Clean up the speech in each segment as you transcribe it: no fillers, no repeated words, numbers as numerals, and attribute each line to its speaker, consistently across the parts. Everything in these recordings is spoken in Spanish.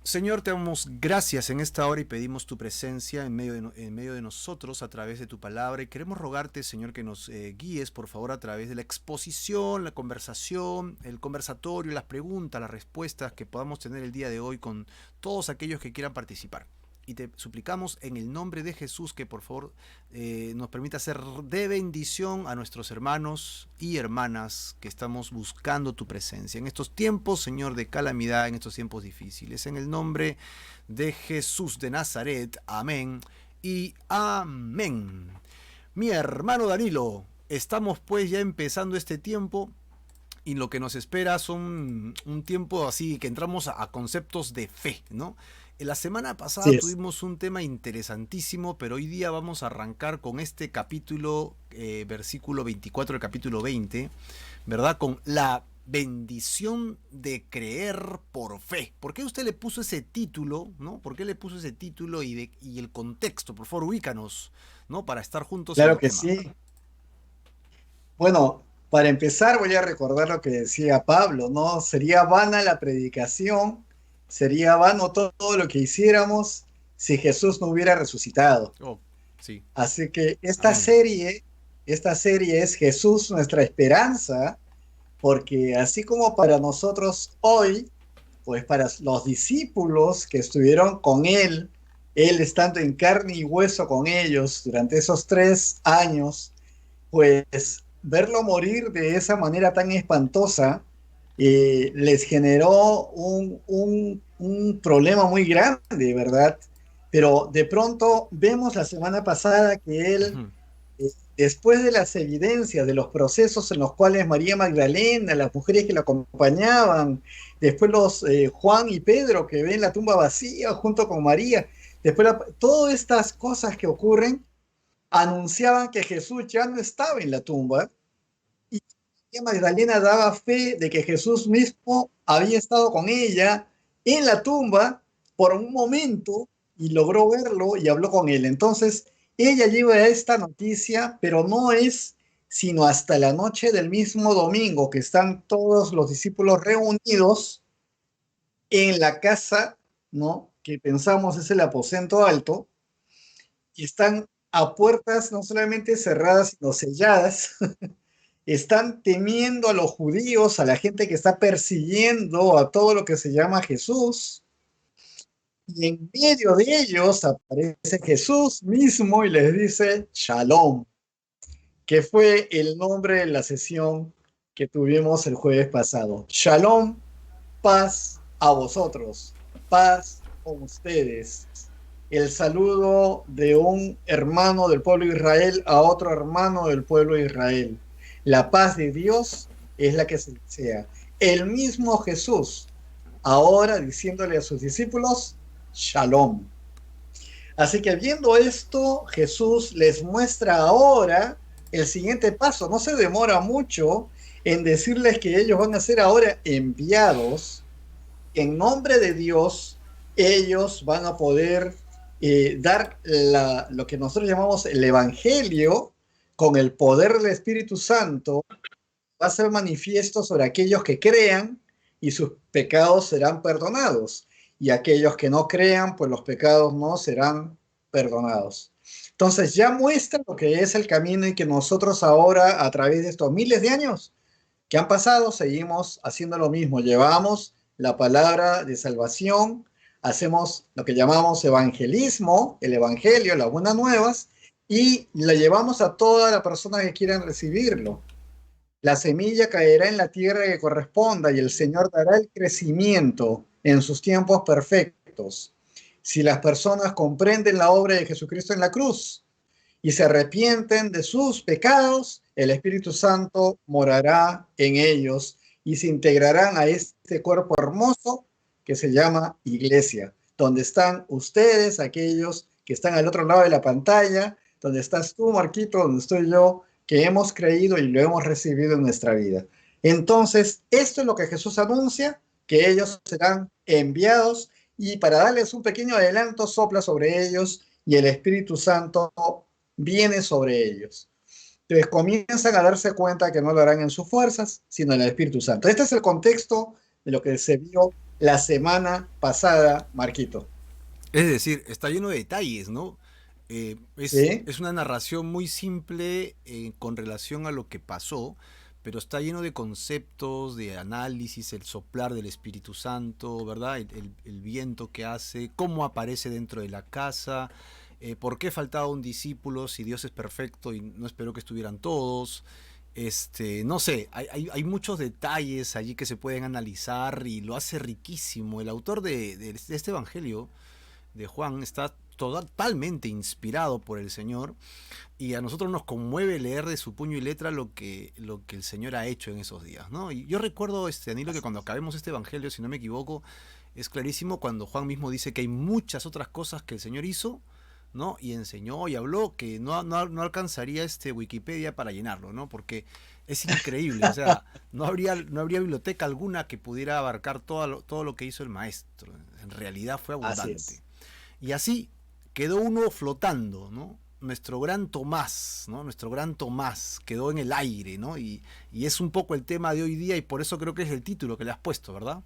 Speaker 1: Señor, te damos gracias en esta hora y pedimos tu presencia en medio de nosotros a través de tu palabra. Y queremos rogarte, Señor, que nos guíes, por favor, a través de la exposición, la conversación, el conversatorio, las preguntas, las respuestas que podamos tener el día de hoy con todos aquellos que quieran participar. Y te suplicamos en el nombre de Jesús que por favor nos permita ser de bendición a nuestros hermanos y hermanas que estamos buscando tu presencia en estos tiempos, Señor, de calamidad, en estos tiempos difíciles. En el nombre de Jesús de Nazaret, amén y amén. Mi hermano Danilo, estamos pues ya empezando este tiempo y lo que nos espera son un tiempo así que entramos a conceptos de fe, ¿no? La semana pasada
Speaker 2: Así es.
Speaker 1: tuvimos un tema interesantísimo, pero hoy día vamos a arrancar con este capítulo, versículo 24 del capítulo 20, ¿verdad? Con la bendición de creer por fe. ¿Por qué usted le puso ese título, ¿no? ¿Por qué le puso ese título y el contexto? Por favor, ubícanos, ¿no? Para estar juntos en
Speaker 2: Claro
Speaker 1: el
Speaker 2: que
Speaker 1: tema.
Speaker 2: sí. Bueno, para empezar voy a recordar lo que decía Pablo, ¿no? Sería vana la predicación, sería vano todo lo que hiciéramos si Jesús no hubiera resucitado.
Speaker 1: Oh, sí.
Speaker 2: Así que
Speaker 1: Amén.
Speaker 2: esta serie es Jesús nuestra esperanza, porque así como para nosotros hoy, pues para los discípulos que estuvieron con él estando en carne y hueso con ellos durante esos 3 años, pues verlo morir de esa manera tan espantosa les generó un problema muy grande, ¿verdad? Pero de pronto vemos la semana pasada que él,
Speaker 1: Ujú.
Speaker 2: después de las evidencias de los procesos en los cuales María Magdalena, las mujeres que lo acompañaban, después los Juan y Pedro que ven la tumba vacía junto con María, después todas estas cosas que ocurren anunciaban que Jesús ya no estaba en la tumba y María Magdalena daba fe de que Jesús mismo había estado con ella en la tumba por un momento y logró verlo y habló con él. Entonces, ella lleva esta noticia, pero no es sino hasta la noche del mismo domingo que están todos los discípulos reunidos en la casa, ¿no? Que pensamos es el aposento alto, y están a puertas no solamente cerradas, sino selladas. Están temiendo a los judíos, a la gente que está persiguiendo a todo lo que se llama Jesús. Y en medio de ellos aparece Jesús mismo y les dice Shalom, que fue el nombre de la sesión que tuvimos el jueves pasado. Shalom, paz a vosotros, paz con ustedes. El saludo de un hermano del pueblo de Israel a otro hermano del pueblo de Israel. La paz de Dios es la que se desea. El mismo Jesús, ahora diciéndole a sus discípulos, Shalom. Así que viendo esto, Jesús les muestra ahora el siguiente paso. No se demora mucho en decirles que ellos van a ser ahora enviados en nombre de Dios. Ellos van a poder dar lo que nosotros llamamos el Evangelio con el poder del Espíritu Santo. Va a ser manifiesto sobre aquellos que crean y sus pecados serán perdonados. Y aquellos que no crean, pues los pecados no serán perdonados. Entonces ya muestra lo que es el camino y que nosotros ahora, a través de estos miles de años que han pasado, seguimos haciendo lo mismo. Llevamos la palabra de salvación, hacemos lo que llamamos evangelismo, el evangelio, las buenas nuevas, y la llevamos a todas las personas que quieran recibirlo. La semilla caerá en la tierra que corresponda y el Señor dará el crecimiento en sus tiempos perfectos. Si las personas comprenden la obra de Jesucristo en la cruz y se arrepienten de sus pecados, el Espíritu Santo morará en ellos y se integrarán a este cuerpo hermoso que se llama iglesia, donde están ustedes, aquellos que están al otro lado de la pantalla, donde estás tú, Marquito, donde estoy yo, que hemos creído y lo hemos recibido en nuestra vida. Entonces, esto es lo que Jesús anuncia, que ellos serán enviados, y para darles un pequeño adelanto, sopla sobre ellos y el Espíritu Santo viene sobre ellos. Entonces comienzan a darse cuenta que no lo harán en sus fuerzas, sino en el Espíritu Santo. Este es el contexto de lo que se vio la semana pasada, Marquito.
Speaker 1: Es decir, está lleno de detalles, ¿no?
Speaker 2: ¿Sí?
Speaker 1: Es una narración muy simple con relación a lo que pasó, pero está lleno de conceptos, de análisis, el soplar del Espíritu Santo, ¿verdad? El viento que hace, cómo aparece dentro de la casa, por qué faltaba un discípulo si Dios es perfecto y no esperó que estuvieran todos. No sé, hay muchos detalles allí que se pueden analizar y lo hace riquísimo. El autor de este evangelio de Juan está totalmente inspirado por el Señor y a nosotros nos conmueve leer de su puño y letra lo que el Señor ha hecho en esos días, ¿no? Y yo recuerdo, Danilo, que cuando acabemos este evangelio, si no me equivoco, es clarísimo cuando Juan mismo dice que hay muchas otras cosas que el Señor hizo, ¿no? Y enseñó y habló que no alcanzaría Wikipedia para llenarlo, ¿no? Porque es increíble, o sea, no habría biblioteca alguna que pudiera abarcar todo lo que hizo el maestro. En realidad fue
Speaker 2: Así
Speaker 1: abundante.
Speaker 2: es.
Speaker 1: Y así quedó uno flotando, ¿no? Nuestro gran Tomás, ¿no? Nuestro gran Tomás quedó en el aire, ¿no? Y es un poco el tema de hoy día y por eso creo que es el título que le has puesto, ¿verdad?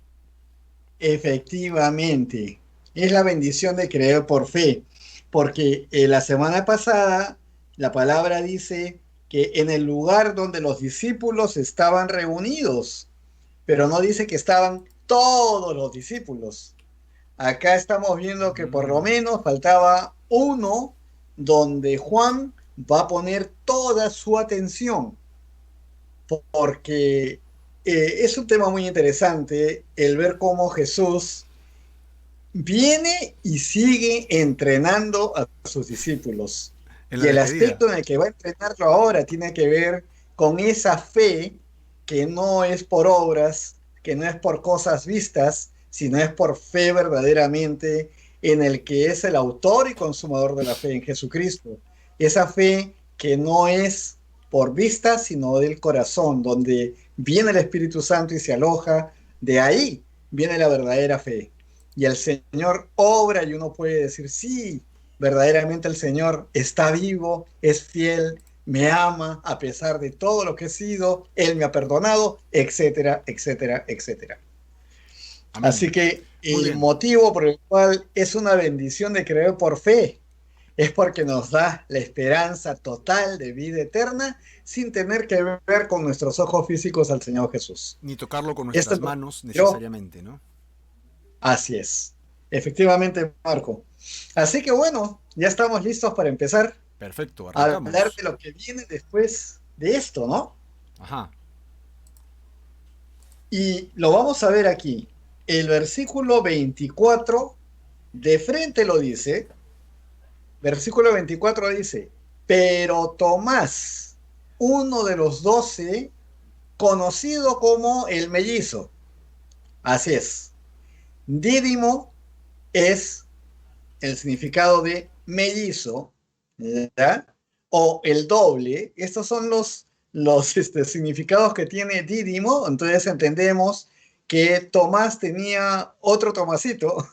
Speaker 2: Efectivamente, es la bendición de creer por fe, porque la semana pasada la palabra dice que en el lugar donde los discípulos estaban reunidos, pero no dice que estaban todos los discípulos. Acá estamos viendo que por lo
Speaker 1: Mm.
Speaker 2: menos faltaba uno donde Juan va a poner toda su atención, porque es un tema muy interesante el ver cómo Jesús viene y sigue entrenando a sus discípulos.
Speaker 1: En la
Speaker 2: Y el
Speaker 1: despedida.
Speaker 2: aspecto en el que va a entrenarlo ahora tiene que ver con esa fe que no es por obras, que no es por cosas vistas, sino es por fe verdaderamente en el que es el autor y consumador de la fe en Jesucristo. Esa fe que no es por vista, sino del corazón, donde viene el Espíritu Santo y se aloja, de ahí viene la verdadera fe. Y el Señor obra y uno puede decir, sí, verdaderamente el Señor está vivo, es fiel, me ama a pesar de todo lo que he sido, Él me ha perdonado, etcétera, etcétera, etcétera.
Speaker 1: Amén.
Speaker 2: Así que
Speaker 1: Muy
Speaker 2: el
Speaker 1: bien.
Speaker 2: motivo por el cual es una bendición de creer por fe es porque nos da la esperanza total de vida eterna sin tener que ver con nuestros ojos físicos al Señor Jesús.
Speaker 1: Ni tocarlo con
Speaker 2: Esto
Speaker 1: nuestras
Speaker 2: es lo que
Speaker 1: manos
Speaker 2: yo,
Speaker 1: necesariamente, ¿no?
Speaker 2: así es. Efectivamente, Marco. Así que bueno, ya estamos listos para empezar
Speaker 1: Perfecto,
Speaker 2: a hablar
Speaker 1: arrancamos.
Speaker 2: de lo que viene después de esto, ¿no?
Speaker 1: Ajá.
Speaker 2: Y lo vamos a ver aquí. El versículo 24 de frente lo dice. Versículo 24 dice, pero Tomás, uno de los 12, conocido como el mellizo. Así es. Dídimo es el significado de mellizo, ¿ya? O el doble. Estos son los significados que tiene dídimo. Entonces entendemos que Tomás tenía otro Tomasito,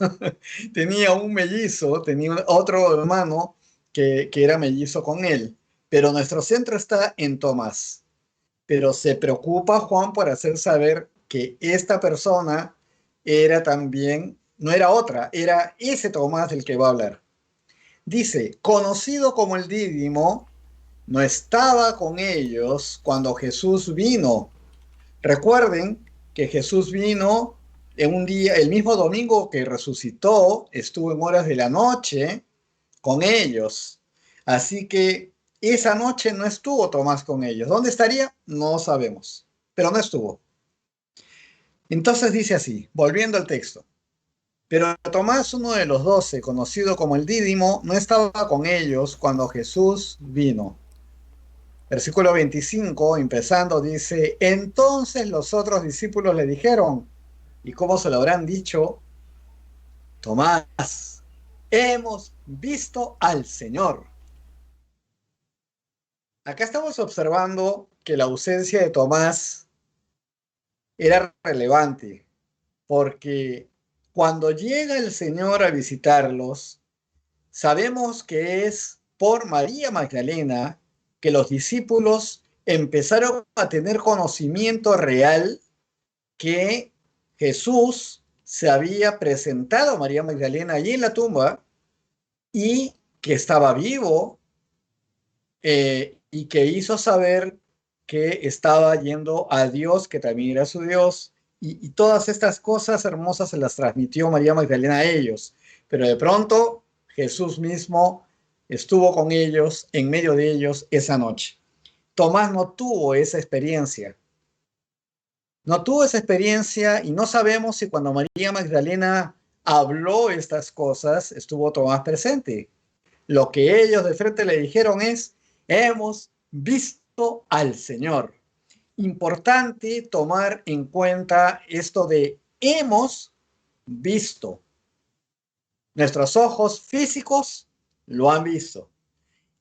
Speaker 2: tenía un mellizo, tenía otro hermano que era mellizo con él. Pero nuestro centro está en Tomás. Pero se preocupa Juan por hacer saber que esta persona era también, no era otra, era ese Tomás del que va a hablar. Dice, conocido como el Dídimo, no estaba con ellos cuando Jesús vino. Recuerden que Jesús vino en un día, el mismo domingo que resucitó, estuvo en horas de la noche con ellos. Así que esa noche no estuvo Tomás con ellos. ¿Dónde estaría? No sabemos, pero no estuvo. Entonces dice así, volviendo al texto. Pero Tomás, uno de los 12, conocido como el Dídimo, no estaba con ellos cuando Jesús vino. Versículo 25, empezando, dice, entonces los otros discípulos le dijeron, ¿y cómo se lo habrán dicho? Tomás, hemos visto al Señor. Acá estamos observando que la ausencia de Tomás era relevante, porque cuando llega el Señor a visitarlos, sabemos que es por María Magdalena que los discípulos empezaron a tener conocimiento real que Jesús se había presentado a María Magdalena allí en la tumba y que estaba vivo, y que hizo saber que estaba yendo a Dios, que también era su Dios, y todas estas cosas hermosas se las transmitió María Magdalena a ellos. Pero de pronto Jesús mismo estuvo con ellos, en medio de ellos, esa noche. Tomás no tuvo esa experiencia. No tuvo esa experiencia y no sabemos si cuando María Magdalena habló estas cosas estuvo Tomás presente. Lo que ellos de frente le dijeron es, hemos visto al Señor. Importante tomar en cuenta esto de hemos visto. Nuestros ojos físicos lo han visto.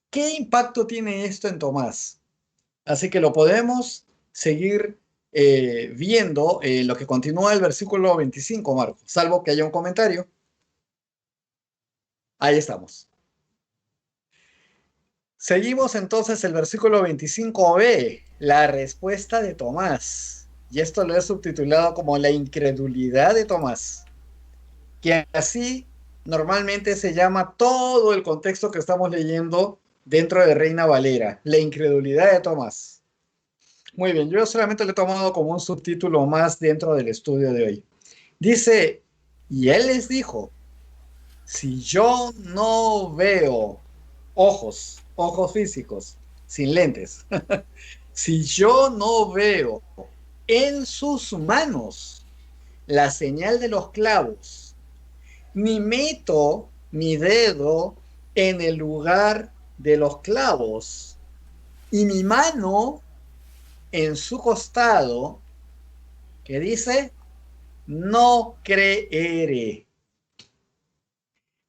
Speaker 2: ¿Qué impacto tiene esto en Tomás? Así que lo podemos seguir viendo lo que continúa el versículo 25, Marco, salvo que haya un comentario. Ahí estamos. Seguimos entonces el versículo 25b, la respuesta de Tomás. Y esto lo he subtitulado como la incredulidad de Tomás, que así normalmente se llama todo el contexto que estamos leyendo dentro de Reina Valera, la incredulidad de Tomás. Muy bien, yo solamente lo he tomado como un subtítulo más dentro del estudio de hoy. Dice, y él les dijo, si yo no veo ojos físicos, sin lentes, si yo no veo en sus manos la señal de los clavos, ni meto mi dedo en el lugar de los clavos, y mi mano en su costado, que dice, no creeré.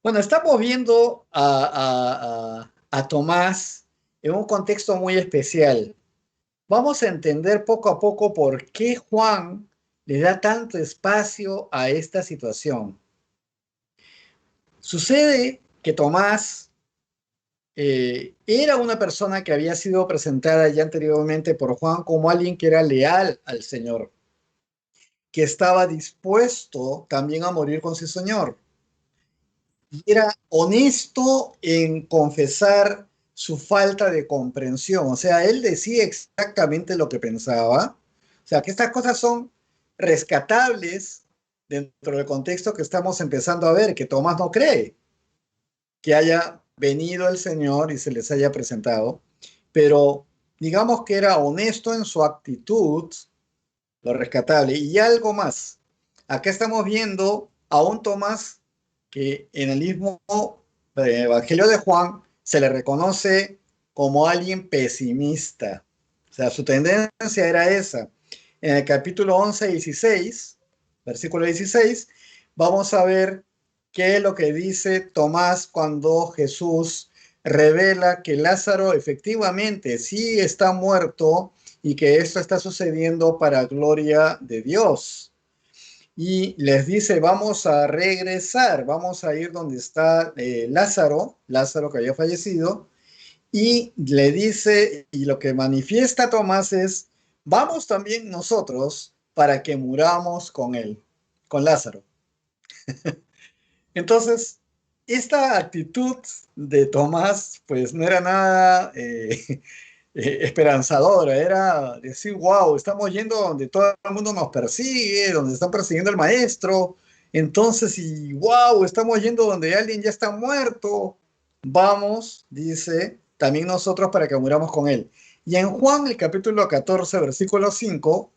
Speaker 2: Bueno, estamos viendo a Tomás en un contexto muy especial. Vamos a entender poco a poco por qué Juan le da tanto espacio a esta situación. Sucede que Tomás era una persona que había sido presentada ya anteriormente por Juan como alguien que era leal al Señor, que estaba dispuesto también a morir con su Señor. Y era honesto en confesar su falta de comprensión. O sea, él decía exactamente lo que pensaba. O sea, que estas cosas son rescatables dentro del contexto que estamos empezando a ver, que Tomás no cree que haya venido el Señor y se les haya presentado, pero digamos que era honesto en su actitud, lo rescatable. Y algo más, acá estamos viendo a un Tomás que en el mismo Evangelio de Juan se le reconoce como alguien pesimista. O sea, su tendencia era esa. En el capítulo 11, 16, versículo 16, vamos a ver qué es lo que dice Tomás cuando Jesús revela que Lázaro efectivamente sí está muerto y que esto está sucediendo para gloria de Dios. Y les dice, vamos a regresar, vamos a ir donde está Lázaro que había fallecido, y le dice, y lo que manifiesta Tomás es, vamos también nosotros para que muramos con él, con Lázaro. Entonces, esta actitud de Tomás, pues no era nada esperanzadora, era decir, wow, estamos yendo donde todo el mundo nos persigue, donde están persiguiendo al maestro, entonces, y wow, estamos yendo donde alguien ya está muerto, vamos, dice, también nosotros para que muramos con él. Y en Juan, el capítulo 14, versículo 5,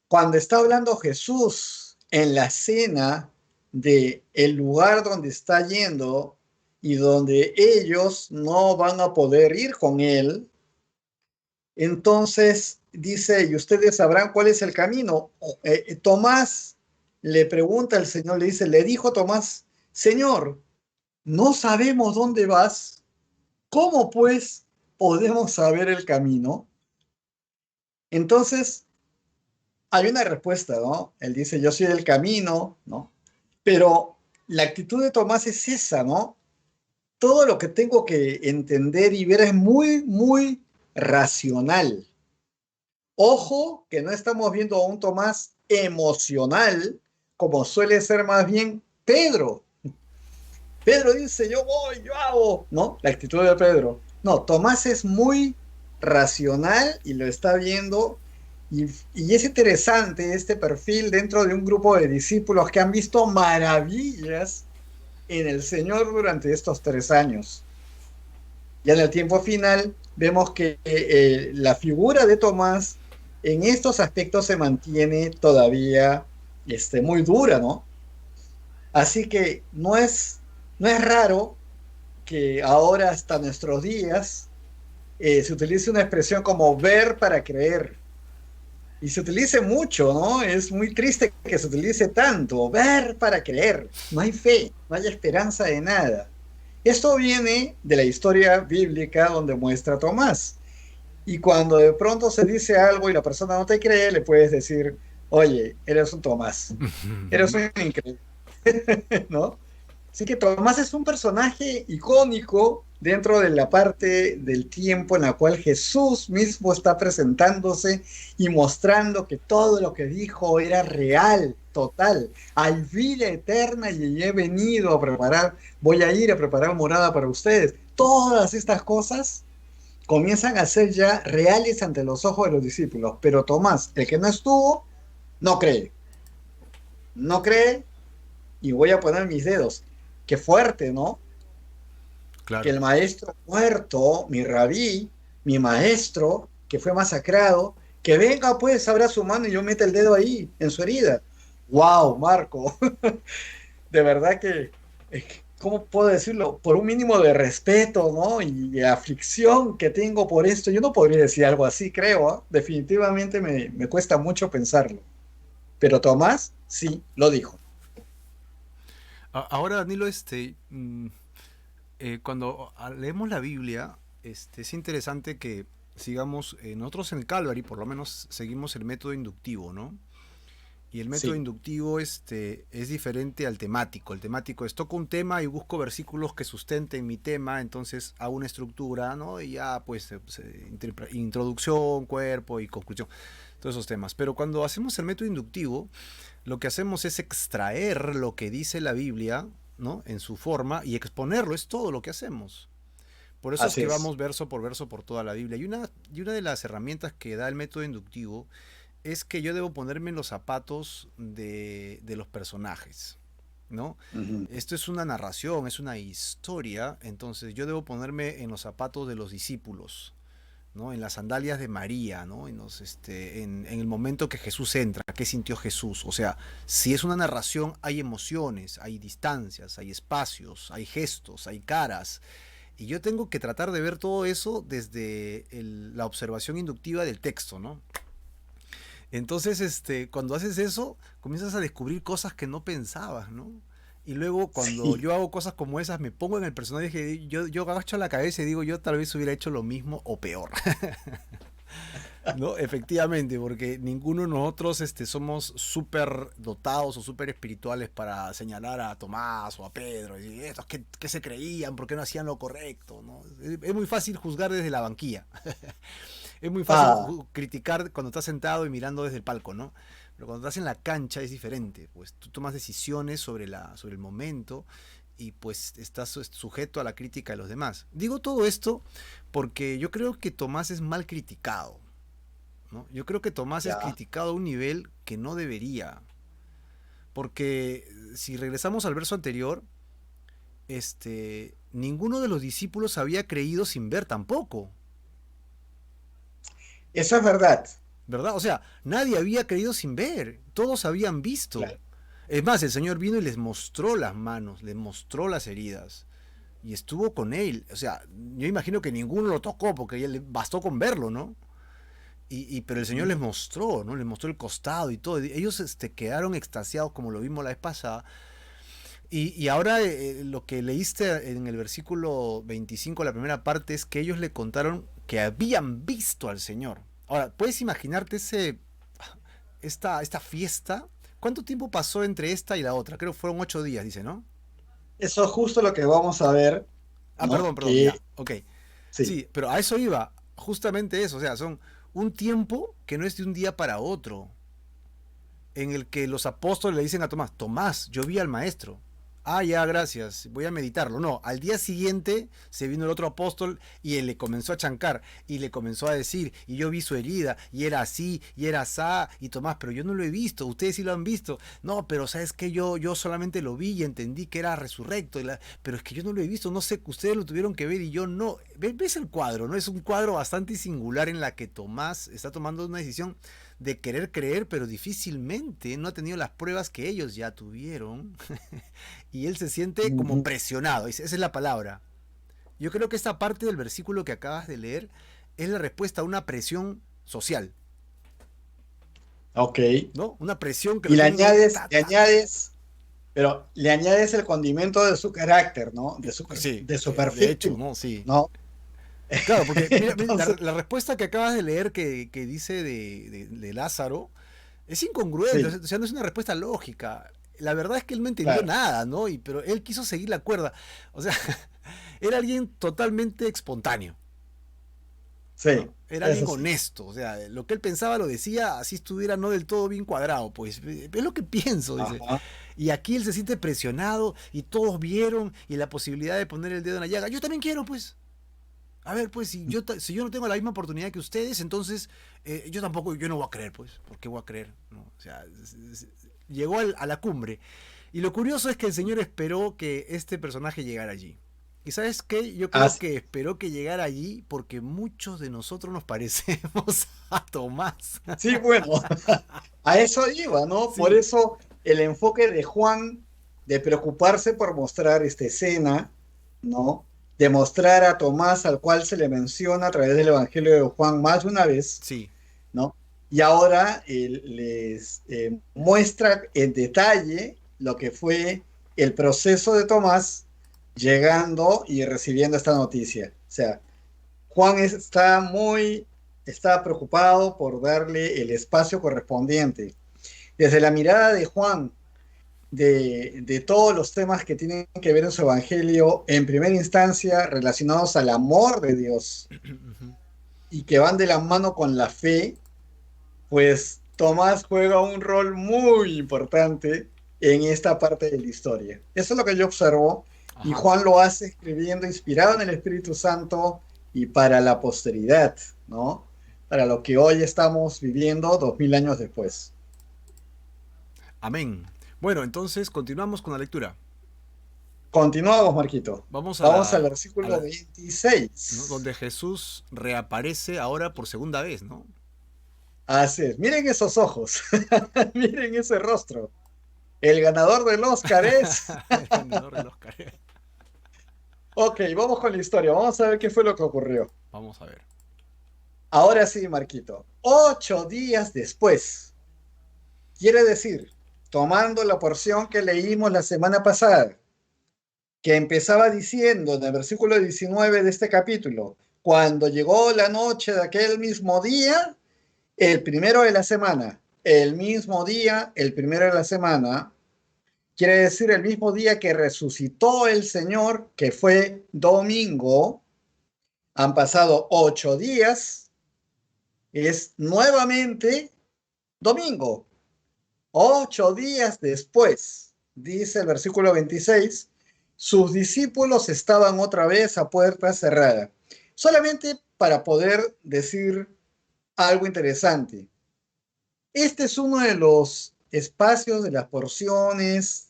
Speaker 2: cuando está hablando Jesús en la cena de el lugar donde está yendo y donde ellos no van a poder ir con él, entonces dice, y ustedes sabrán cuál es el camino. Tomás le pregunta al Señor, le dice, le dijo Tomás, Señor, no sabemos dónde vas, ¿cómo pues podemos saber el camino? Entonces, hay una respuesta, ¿no? Él dice, yo soy el camino, ¿no? Pero la actitud de Tomás es esa, ¿no? Todo lo que tengo que entender y ver es muy, muy racional. Ojo, que no estamos viendo a un Tomás emocional, como suele ser más bien Pedro. Pedro dice, yo voy, yo hago, ¿no? La actitud de Pedro. No, Tomás es muy racional y lo está viendo. Y es interesante este perfil dentro de un grupo de discípulos que han visto maravillas en el Señor durante estos 3 años. Ya en el tiempo final vemos que la figura de Tomás en estos aspectos se mantiene todavía muy dura, ¿no? Así que no es raro que ahora hasta nuestros días se utilice una expresión como ver para creer. Y se utilice mucho, ¿no? Es muy triste que se utilice tanto, ver para creer. No hay fe, no hay esperanza de nada. Esto viene de la historia bíblica donde muestra a Tomás. Y cuando de pronto se dice algo y la persona no te cree, le puedes decir, oye, eres un Tomás, eres un increíble, ¿no? Así que Tomás es un personaje icónico dentro de la parte del tiempo en la cual Jesús mismo está presentándose y mostrando que todo lo que dijo era real, total. Hay vida eterna y he venido a preparar, voy a ir a preparar morada para ustedes. Todas estas cosas comienzan a ser ya reales ante los ojos de los discípulos, pero Tomás, el que no estuvo, no cree. No cree y voy a poner mis dedos. Qué fuerte, ¿no? Que
Speaker 1: Claro.
Speaker 2: el maestro muerto, mi rabí, mi maestro, que fue masacrado, que venga pues, abra su mano y yo meta el dedo ahí, en su herida. ¡Wow, Marco! De verdad que, ¿cómo puedo decirlo? Por un mínimo de respeto, ¿no? Y aflicción que tengo por esto, yo no podría decir algo así, creo, ¿ah? Definitivamente me cuesta mucho pensarlo. Pero Tomás, sí, lo dijo.
Speaker 1: Ahora, Danilo, cuando leemos la Biblia, es interesante que sigamos, nosotros en el Calvary por lo menos seguimos el método inductivo, ¿no? Y el método
Speaker 2: Sí.
Speaker 1: inductivo es diferente al temático. El temático es toco un tema y busco versículos que sustenten mi tema, entonces hago una estructura, ¿no? Y ya pues introducción, cuerpo y conclusión, todos esos temas. Pero cuando hacemos el método inductivo, lo que hacemos es extraer lo que dice la Biblia, ¿no? En su forma y exponerlo, es todo lo que hacemos. Por eso es
Speaker 2: Así
Speaker 1: que
Speaker 2: es.
Speaker 1: vamos verso por toda la Biblia. Y una de las herramientas que da el método inductivo es que yo debo ponerme en los zapatos de los personajes, ¿no?
Speaker 2: Ujú.
Speaker 1: Esto es una narración, es una historia, entonces yo debo ponerme en los zapatos de los discípulos, ¿no? En las sandalias de María, ¿no? En el momento que Jesús entra, ¿qué sintió Jesús? O sea, si es una narración, hay emociones, hay distancias, hay espacios, hay gestos, hay caras. Y yo tengo que tratar de ver todo eso desde la observación inductiva del texto, ¿no? Entonces, cuando haces eso, comienzas a descubrir cosas que no pensabas, ¿no? Y luego cuando
Speaker 2: Sí.
Speaker 1: yo hago cosas como esas, me pongo en el personaje y yo agacho la cabeza y digo, yo tal vez hubiera hecho lo mismo o peor. ¿No? Efectivamente, porque ninguno de nosotros somos súper dotados o súper espirituales para señalar a Tomás o a Pedro y estos que se creían, por qué no hacían lo correcto, ¿no? Es muy fácil juzgar desde la banquilla. Es muy fácil
Speaker 2: Ah,
Speaker 1: criticar cuando estás sentado y mirando desde el palco, ¿no? Pero cuando estás en la cancha es diferente, pues tú tomas decisiones sobre el momento y pues estás sujeto a la crítica de los demás. Digo todo esto porque yo creo que Tomás es mal criticado, ¿no? Yo creo que Tomás es
Speaker 2: ya.
Speaker 1: criticado a un nivel que no debería. Porque si regresamos al verso anterior, ninguno de los discípulos había creído sin ver tampoco,
Speaker 2: Eso es verdad.
Speaker 1: ¿verdad? O sea, nadie había creído sin ver, todos habían visto.
Speaker 2: Claro.
Speaker 1: Es más, el Señor vino y les mostró las manos, les mostró las heridas y estuvo con él. O sea, yo imagino que ninguno lo tocó porque ya le bastó con verlo, ¿no? Pero el Señor
Speaker 2: Ujú.
Speaker 1: les mostró, ¿no? Les mostró el costado y todo. Ellos quedaron extasiados como lo vimos la vez pasada. Y ahora lo que leíste en el versículo 25, la primera parte, es que ellos le contaron que habían visto al Señor. Ahora, ¿puedes imaginarte esta fiesta? ¿Cuánto tiempo pasó entre esta y la otra? Creo que fueron 8 días, dice, ¿no?
Speaker 2: Eso es justo lo que vamos a ver,
Speaker 1: Ah,
Speaker 2: ¿no?
Speaker 1: perdón,
Speaker 2: Que
Speaker 1: ya, ok.
Speaker 2: sí,
Speaker 1: Sí, pero a eso iba, justamente eso, o sea, son un tiempo que no es de un día para otro. en el que los apóstoles le dicen a Tomás, Tomás, yo vi al maestro. Ah, ya, gracias, voy a meditarlo. No, al día siguiente se vino el otro apóstol y él le comenzó a chancar y le comenzó a decir, y yo vi su herida, y era así, y era asá, y Tomás, pero yo no lo he visto, ustedes sí lo han visto. No, pero sabes que yo solamente lo vi y entendí que era resurrecto, pero es que yo no lo he visto, no sé, ustedes lo tuvieron que ver y yo no. ¿Ves el cuadro? ¿No? Es un cuadro bastante singular en la que Tomás está tomando una decisión de querer creer, pero difícilmente no ha tenido las pruebas que ellos ya tuvieron. Y él se siente como presionado, esa es la palabra. Yo creo que esta parte del versículo que acabas de leer es la respuesta a una presión social,
Speaker 2: Ok.
Speaker 1: ¿no? Una presión que
Speaker 2: Y
Speaker 1: lo
Speaker 2: le
Speaker 1: tienen ahí,
Speaker 2: añades,
Speaker 1: ta,
Speaker 2: le
Speaker 1: ta, ta.
Speaker 2: añades, pero le añades el condimento de su carácter, ¿no?
Speaker 1: Sí,
Speaker 2: De su
Speaker 1: de hecho,
Speaker 2: perfil,
Speaker 1: ¿no? Sí.
Speaker 2: ¿no?
Speaker 1: Claro, porque mira,
Speaker 2: Entonces,
Speaker 1: la respuesta que acabas de leer que dice de Lázaro es incongruente,
Speaker 2: sí,
Speaker 1: o sea, no es una respuesta lógica. La verdad es que él no entendió
Speaker 2: claro,
Speaker 1: nada, ¿no? Pero él quiso seguir la cuerda. O sea, era alguien totalmente espontáneo,
Speaker 2: sí,
Speaker 1: ¿no? Era
Speaker 2: eso
Speaker 1: alguien
Speaker 2: sí.
Speaker 1: honesto, o sea, lo que él pensaba lo decía, así estuviera no del todo bien cuadrado, pues es lo que pienso, dice.
Speaker 2: Ajá.
Speaker 1: Y aquí él se siente presionado y todos vieron y la posibilidad de poner el dedo en la llaga. Yo también quiero, pues. A ver, pues si yo no tengo la misma oportunidad que ustedes, entonces yo tampoco, yo no voy a creer, pues. ¿Por qué voy a creer? ¿No? O sea, llegó a la cumbre. Y lo curioso es que el Señor esperó que este personaje llegara allí. ¿Y sabes qué? Yo creo
Speaker 2: Así-
Speaker 1: que esperó que llegara allí porque muchos de nosotros nos parecemos a Tomás.
Speaker 2: sí, bueno, a eso iba, ¿no? Por
Speaker 1: Sí.
Speaker 2: eso el enfoque de Juan de preocuparse por mostrar esta escena, ¿no? De mostrar a Tomás al cual se le menciona a través del Evangelio de Juan más de una vez,
Speaker 1: Sí.
Speaker 2: ¿no? Y ahora les muestra en detalle lo que fue el proceso de Tomás llegando y recibiendo esta noticia. O sea, Juan está preocupado por darle el espacio correspondiente. Desde la mirada de Juan, de todos los temas que tienen que ver en su evangelio, en primera instancia relacionados al amor de Dios y que van de la mano con la fe, pues Tomás juega un rol muy importante en esta parte de la historia. Eso es lo que yo observo y
Speaker 1: Ajá.
Speaker 2: Juan lo hace escribiendo inspirado en el Espíritu Santo y para la posteridad, ¿no? Para lo que hoy estamos viviendo 2000 años después.
Speaker 1: Amén. Bueno, entonces continuamos con la lectura.
Speaker 2: Continuamos, Marquito.
Speaker 1: Vamos
Speaker 2: Vamos al
Speaker 1: a
Speaker 2: versículo
Speaker 1: la, ¿no?
Speaker 2: 26.
Speaker 1: Donde Jesús reaparece ahora por segunda vez, ¿no?
Speaker 2: Así es. Miren esos ojos. Miren ese rostro. El ganador del Oscar es...
Speaker 1: El ganador del Oscar.
Speaker 2: Ok, vamos con la historia. Vamos a ver qué fue lo que ocurrió.
Speaker 1: Vamos a ver.
Speaker 2: Ahora sí, Marquito. 8 días después. Quiere decir, tomando la porción que leímos la semana pasada, que empezaba diciendo en el versículo 19 de este capítulo, cuando llegó la noche de aquel mismo día, el primero de la semana, el mismo día, el primero de la semana, quiere decir el mismo día que resucitó el Señor, que fue domingo, han pasado 8 días, es nuevamente domingo. 8 días después, dice el versículo 26, sus discípulos estaban otra vez a puerta cerrada. Solamente para poder decir algo interesante. Este es uno de los espacios de las porciones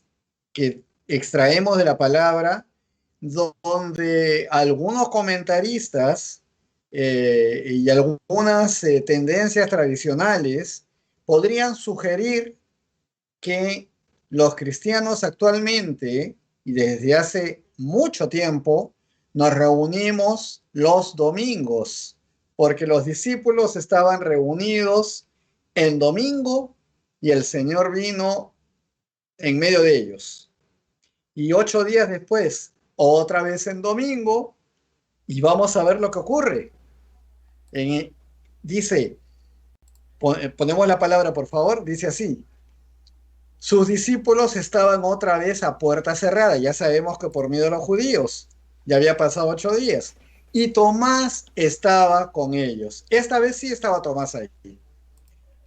Speaker 2: que extraemos de la palabra, donde algunos comentaristas y algunas tendencias tradicionales podrían sugerir que los cristianos actualmente y desde hace mucho tiempo nos reunimos los domingos, porque los discípulos estaban reunidos en domingo y el Señor vino en medio de ellos. Y 8 días después, otra vez en domingo, y vamos a ver lo que ocurre. Dice, ponemos la palabra por favor, dice así, sus discípulos estaban otra vez a puerta cerrada. Ya sabemos que por miedo a los judíos ya había pasado 8 días. Y Tomás estaba con ellos. Esta vez sí estaba Tomás ahí.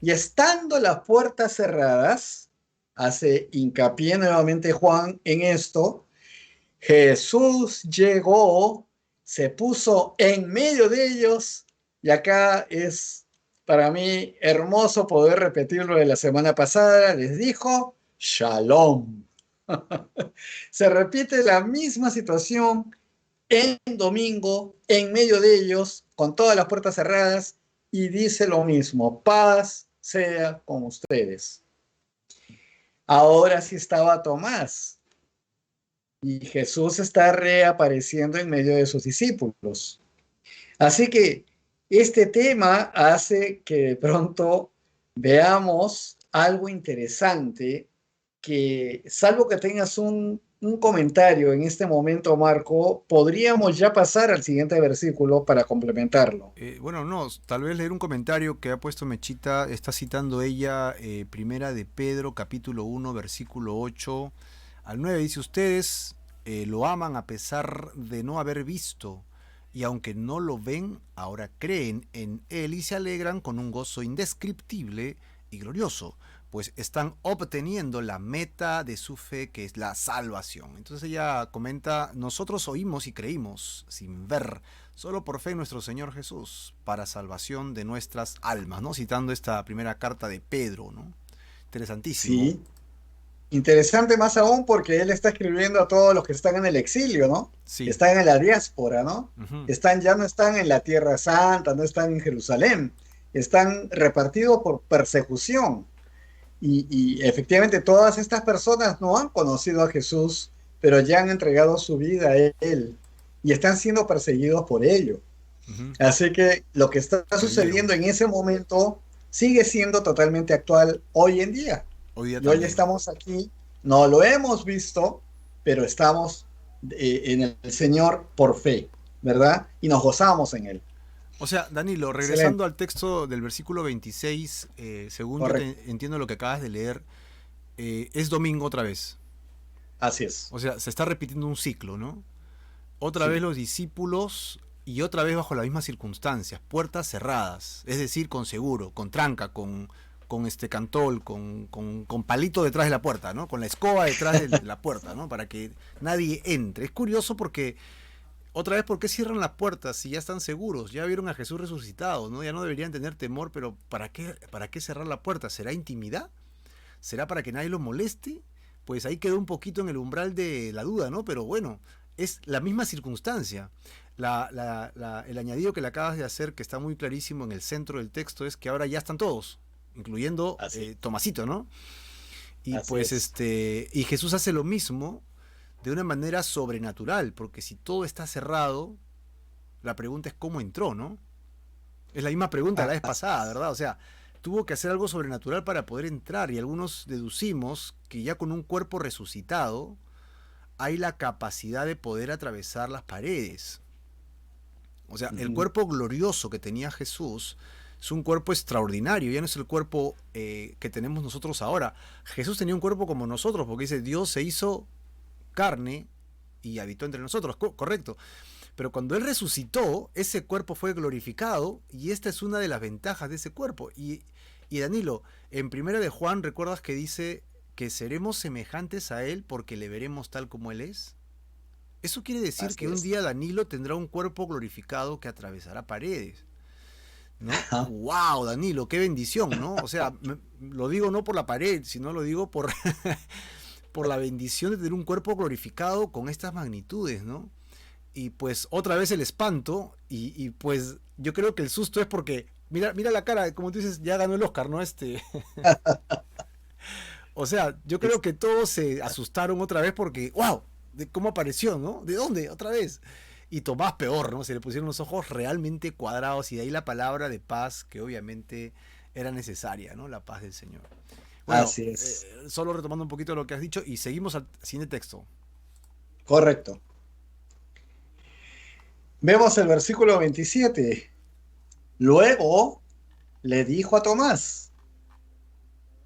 Speaker 2: Y estando las puertas cerradas, hace hincapié nuevamente Juan en esto, Jesús llegó, se puso en medio de ellos, y acá es para mí hermoso poder repetirlo de la semana pasada, les dijo, Shalom. Se repite la misma situación en domingo, en medio de ellos, con todas las puertas cerradas, y dice lo mismo, paz sea con ustedes. Ahora sí estaba Tomás, y Jesús está reapareciendo en medio de sus discípulos. Así que este tema hace que de pronto veamos algo interesante que, salvo que tengas un comentario en este momento, Marco, podríamos ya pasar al siguiente versículo para complementarlo.
Speaker 1: Bueno, no, tal vez leer un comentario que ha puesto Mechita, está citando ella, primera de Pedro, capítulo 1, versículo 8 al 9, dice, ustedes lo aman a pesar de no haber visto, y aunque no lo ven, ahora creen en Él y se alegran con un gozo indescriptible y glorioso, pues están obteniendo la meta de su fe, que es la salvación. Entonces ella comenta, nosotros oímos y creímos sin ver, solo por fe en nuestro Señor Jesús, para salvación de nuestras almas, ¿no? Citando esta primera carta de Pedro, ¿no? Interesantísimo.
Speaker 2: Sí, interesante más aún porque él está escribiendo a todos los que están en el exilio, ¿no?
Speaker 1: Sí.
Speaker 2: Están en la diáspora, ¿no?
Speaker 1: Ujú.
Speaker 2: Están, ya no están en la Tierra Santa, no están en Jerusalén, están repartidos por persecución. Y efectivamente todas estas personas no han conocido a Jesús, pero ya han entregado su vida a Él y están siendo perseguidos por ello.
Speaker 1: Ujú.
Speaker 2: Así que lo que está
Speaker 1: Tremendo.
Speaker 2: sucediendo en ese momento sigue siendo totalmente actual hoy en día.
Speaker 1: Hoy día
Speaker 2: Y hoy
Speaker 1: también.
Speaker 2: estamos aquí, no lo hemos visto, pero estamos en el Señor por fe, ¿verdad? Y nos gozamos en Él.
Speaker 1: O sea, Danilo, regresando
Speaker 2: Excelente,
Speaker 1: al texto del versículo 26, según yo
Speaker 2: correcto.
Speaker 1: te entiendo lo que acabas de leer, es domingo otra vez.
Speaker 2: Así es.
Speaker 1: O sea, se está repitiendo un ciclo, ¿no? Otra vez
Speaker 2: Sí,
Speaker 1: los discípulos y otra vez bajo las mismas circunstancias, puertas cerradas, es decir, con seguro, con tranca, con este cantol, con palito detrás de la puerta, ¿no? Con la escoba detrás de la puerta, ¿no? Para que nadie entre. Es curioso porque, otra vez, ¿por qué cierran las puertas si ya están seguros? Ya vieron a Jesús resucitado, ¿no? Ya no deberían tener temor, pero para qué cerrar la puerta? ¿Será intimidad? ¿Será para que nadie los moleste? Pues ahí quedó un poquito en el umbral de la duda, ¿no? Pero bueno, es la misma circunstancia. El añadido que le acabas de hacer, que está muy clarísimo en el centro del texto, es que ahora ya están todos, incluyendo
Speaker 2: así,
Speaker 1: Tomasito, ¿no? Y
Speaker 2: así
Speaker 1: pues
Speaker 2: es.
Speaker 1: y Jesús hace lo mismo de una manera sobrenatural, porque si todo está cerrado, la pregunta es cómo entró, ¿no? Es la misma pregunta de la vez
Speaker 2: Así
Speaker 1: pasada,
Speaker 2: es.
Speaker 1: ¿verdad? O sea, tuvo que hacer algo sobrenatural para poder entrar y algunos deducimos que ya con un cuerpo resucitado hay la capacidad de poder atravesar las paredes. O sea, el
Speaker 2: Ujú.
Speaker 1: cuerpo glorioso que tenía Jesús es un cuerpo extraordinario, ya no es el cuerpo que tenemos nosotros ahora. Jesús tenía un cuerpo como nosotros, porque dice, Dios se hizo carne y habitó entre nosotros, correcto. Pero cuando Él resucitó, ese cuerpo fue glorificado y esta es una de las ventajas de ese cuerpo. Y Danilo, en primera de Juan, ¿recuerdas que dice que seremos semejantes a Él porque le veremos tal como Él es? Eso quiere decir
Speaker 2: Así
Speaker 1: que un
Speaker 2: es.
Speaker 1: día Danilo tendrá un cuerpo glorificado que atravesará paredes, ¿no?
Speaker 2: Ajá.
Speaker 1: ¡Wow, Danilo! ¡Qué bendición!, ¿no? O sea, lo digo no por la pared, sino lo digo por, por la bendición de tener un cuerpo glorificado con estas magnitudes, ¿no? Y pues otra vez el espanto y pues yo creo que el susto es porque mira la cara, como tú dices, ya ganó el Oscar, ¿no? O sea, yo creo
Speaker 2: Ex-
Speaker 1: que todos se asustaron otra vez porque, wow, de cómo apareció, ¿no? ¿De dónde? Otra vez. Y Tomás peor, ¿no? Se le pusieron los ojos realmente cuadrados y de ahí la palabra de paz que obviamente era necesaria, ¿no? La paz del Señor. Bueno,
Speaker 2: Así es.
Speaker 1: solo retomando un poquito lo que has dicho y seguimos al siguiente texto.
Speaker 2: Correcto. Vemos el versículo 27. Luego le dijo a Tomás,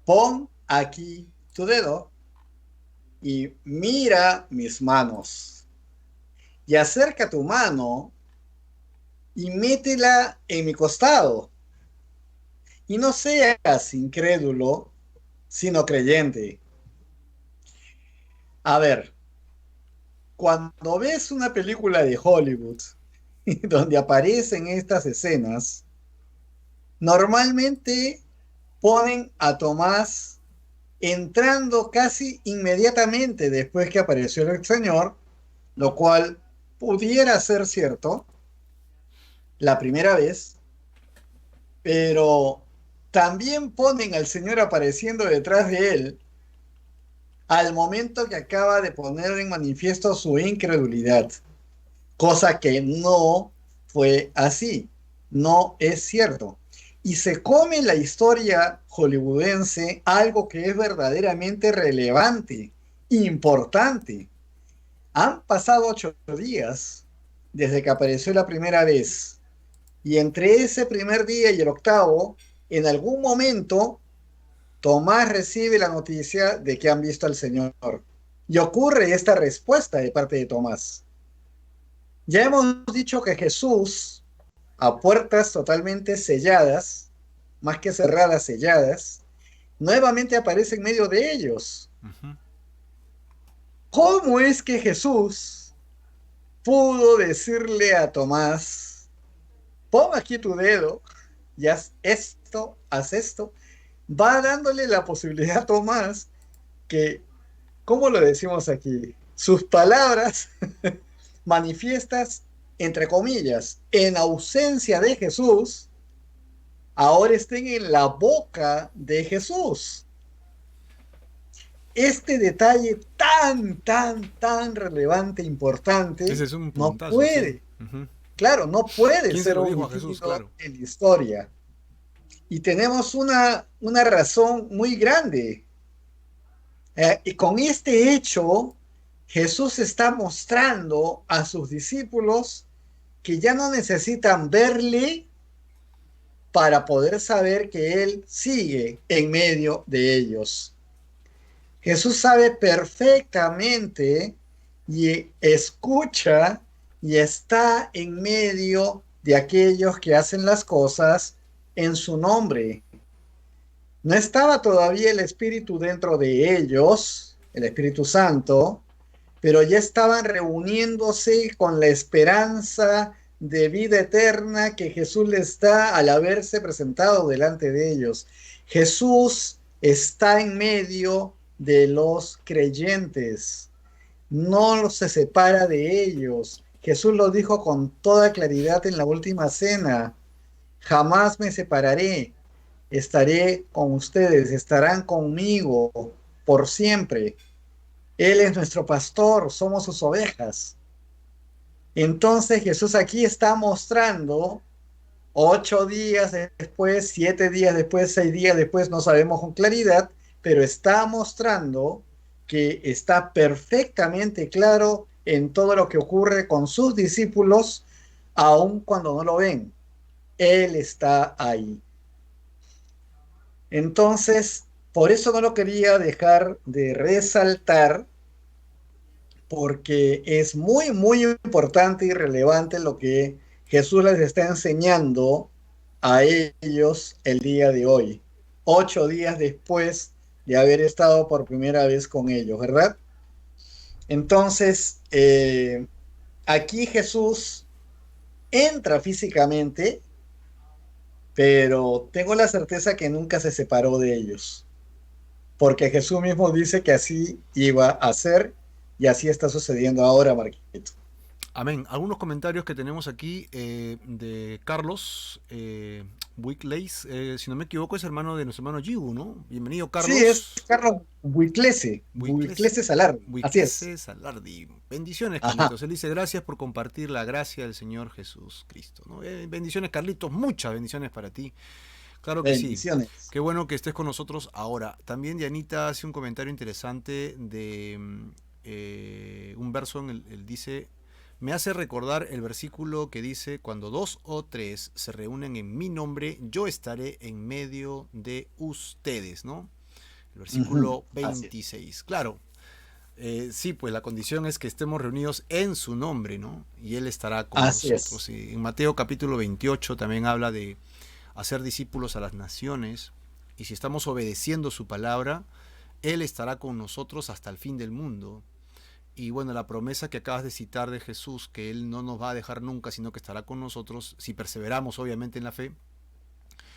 Speaker 2: pon aquí tu dedo y mira mis manos. Y acerca tu mano y métela en mi costado. y no seas incrédulo, sino creyente. A ver, cuando ves una película de Hollywood donde aparecen estas escenas, normalmente ponen a Tomás entrando casi inmediatamente después que apareció el Señor, lo cual pudiera ser cierto la primera vez, pero también ponen al Señor apareciendo detrás de él al momento que acaba de poner en manifiesto su incredulidad, cosa que no fue así, no es cierto. Y se come en la historia hollywoodense algo que es verdaderamente relevante, importante. Han pasado 8 días desde que apareció la primera vez. Y entre ese primer día y el octavo, en algún momento, Tomás recibe la noticia de que han visto al Señor. Y ocurre esta respuesta de parte de Tomás. Ya hemos dicho que Jesús, a puertas totalmente selladas, más que cerradas, selladas, nuevamente aparece en medio de ellos.
Speaker 1: Ujú.
Speaker 2: ¿Cómo es que Jesús pudo decirle a Tomás, pon aquí tu dedo y haz esto? Va dándole la posibilidad a Tomás que, ¿cómo lo decimos aquí? Sus palabras manifiestas, entre comillas, en ausencia de Jesús, ahora estén en la boca de Jesús. Este detalle tan relevante,
Speaker 1: Ese
Speaker 2: importante,
Speaker 1: es un
Speaker 2: no
Speaker 1: puntazo, sí.
Speaker 2: puede,
Speaker 1: Ujú.
Speaker 2: claro, no puede
Speaker 1: ¿Quién se
Speaker 2: ser
Speaker 1: lo dijo a Jesús?
Speaker 2: omitido
Speaker 1: Claro.
Speaker 2: en la historia. Y tenemos una razón muy grande. Y con este hecho, Jesús está mostrando a sus discípulos que ya no necesitan verle para poder saber que Él sigue en medio de ellos. Jesús sabe perfectamente y escucha y está en medio de aquellos que hacen las cosas en su nombre. No estaba todavía el Espíritu dentro de ellos, el Espíritu Santo, pero ya estaban reuniéndose con la esperanza de vida eterna que Jesús les da al haberse presentado delante de ellos. Jesús está en medio de los creyentes, no se separa de ellos. Jesús lo dijo con toda claridad en la última cena: jamás me separaré, estaré con ustedes, estarán conmigo por siempre. Él es nuestro pastor, somos sus ovejas. Entonces Jesús aquí está mostrando 8 días después, 7 días después, 6 días después, no sabemos con claridad, pero está mostrando que está perfectamente claro en todo lo que ocurre con sus discípulos, aun cuando no lo ven. Él está ahí. Entonces, por eso no lo quería dejar de resaltar, porque es muy importante y relevante lo que Jesús les está enseñando a ellos el día de hoy, 8 días después de haber estado por primera vez con ellos, ¿verdad? Entonces, aquí Jesús entra físicamente, pero tengo la certeza que nunca se separó de ellos, porque Jesús mismo dice que así iba a ser y así está sucediendo ahora, Marquito.
Speaker 1: Amén. Algunos comentarios que tenemos aquí de Carlos Wickleys, si no me equivoco, es hermano de nuestro hermano Gigu, ¿no? Bienvenido,
Speaker 2: Sí, es
Speaker 1: Carlos.
Speaker 2: Carlos Buiclese,
Speaker 1: Wickles,
Speaker 2: Buiclese Salardi, así es.
Speaker 1: Wiklese Salardi. Bendiciones,
Speaker 2: Ajá,
Speaker 1: Carlitos. Él dice gracias por compartir la gracia del Señor Jesús Cristo, ¿no? Bendiciones, Carlitos. Muchas bendiciones para ti. Claro que sí.
Speaker 2: bendiciones.
Speaker 1: Qué bueno que estés con nosotros ahora. También Dianita hace un comentario interesante de un verso en el dice, me hace recordar el versículo que dice, cuando dos o tres se reúnen en mi nombre, yo estaré en medio de ustedes, ¿no? El
Speaker 2: Ujú,
Speaker 1: versículo
Speaker 2: así es.
Speaker 1: 26. Claro, sí, pues la condición es que estemos reunidos en su nombre, ¿no? Y Él estará con
Speaker 2: Así es.
Speaker 1: nosotros. Y en Mateo capítulo 28 también habla de hacer discípulos a las naciones, y si estamos obedeciendo su palabra, Él estará con nosotros hasta el fin del mundo. Y bueno, la promesa que acabas de citar de Jesús, que Él no nos va a dejar nunca, sino que estará con nosotros, si perseveramos obviamente en la fe,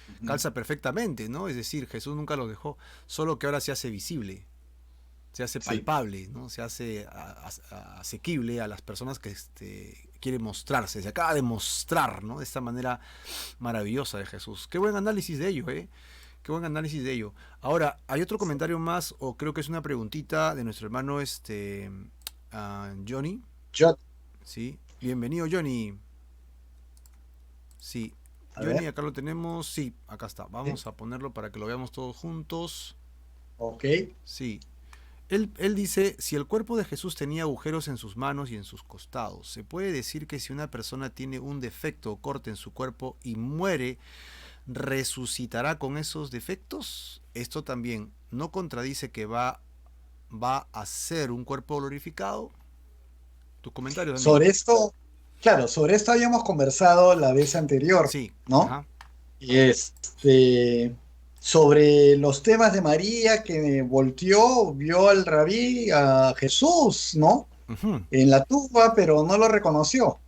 Speaker 2: Ujú.
Speaker 1: calza perfectamente, ¿no? Es decir, Jesús nunca los dejó, solo que ahora se hace visible, se hace
Speaker 2: Sí.
Speaker 1: palpable, ¿no? Se hace asequible a las personas que quieren mostrarse, se acaba de mostrar, ¿no? De esta manera maravillosa de Jesús. Qué buen análisis de ello, ¿eh? Qué buen análisis de ello. Ahora, hay otro comentario más, o creo que es una preguntita de nuestro hermano Johnny.
Speaker 2: Yo,
Speaker 1: Sí, bienvenido Johnny. Sí,
Speaker 2: a ver,
Speaker 1: Johnny, acá lo tenemos. Sí, acá está.
Speaker 2: sí,
Speaker 1: Vamos a ponerlo para que lo veamos todos juntos.
Speaker 2: ok.
Speaker 1: Sí. Él dice, si el cuerpo de Jesús tenía agujeros en sus manos y en sus costados, ¿se puede decir que si una persona tiene un defecto o corte en su cuerpo y muere, resucitará con esos defectos? Esto también no contradice que va a ser un cuerpo glorificado. Tus comentarios, Danilo.
Speaker 2: Sobre esto, claro, sobre esto habíamos conversado la vez anterior,
Speaker 1: Sí,
Speaker 2: ¿no?
Speaker 1: ajá.
Speaker 2: Y sobre los temas de María que volteó, vio al rabí, a Jesús, ¿no?
Speaker 1: Ujú.
Speaker 2: En la tumba, pero no lo reconoció.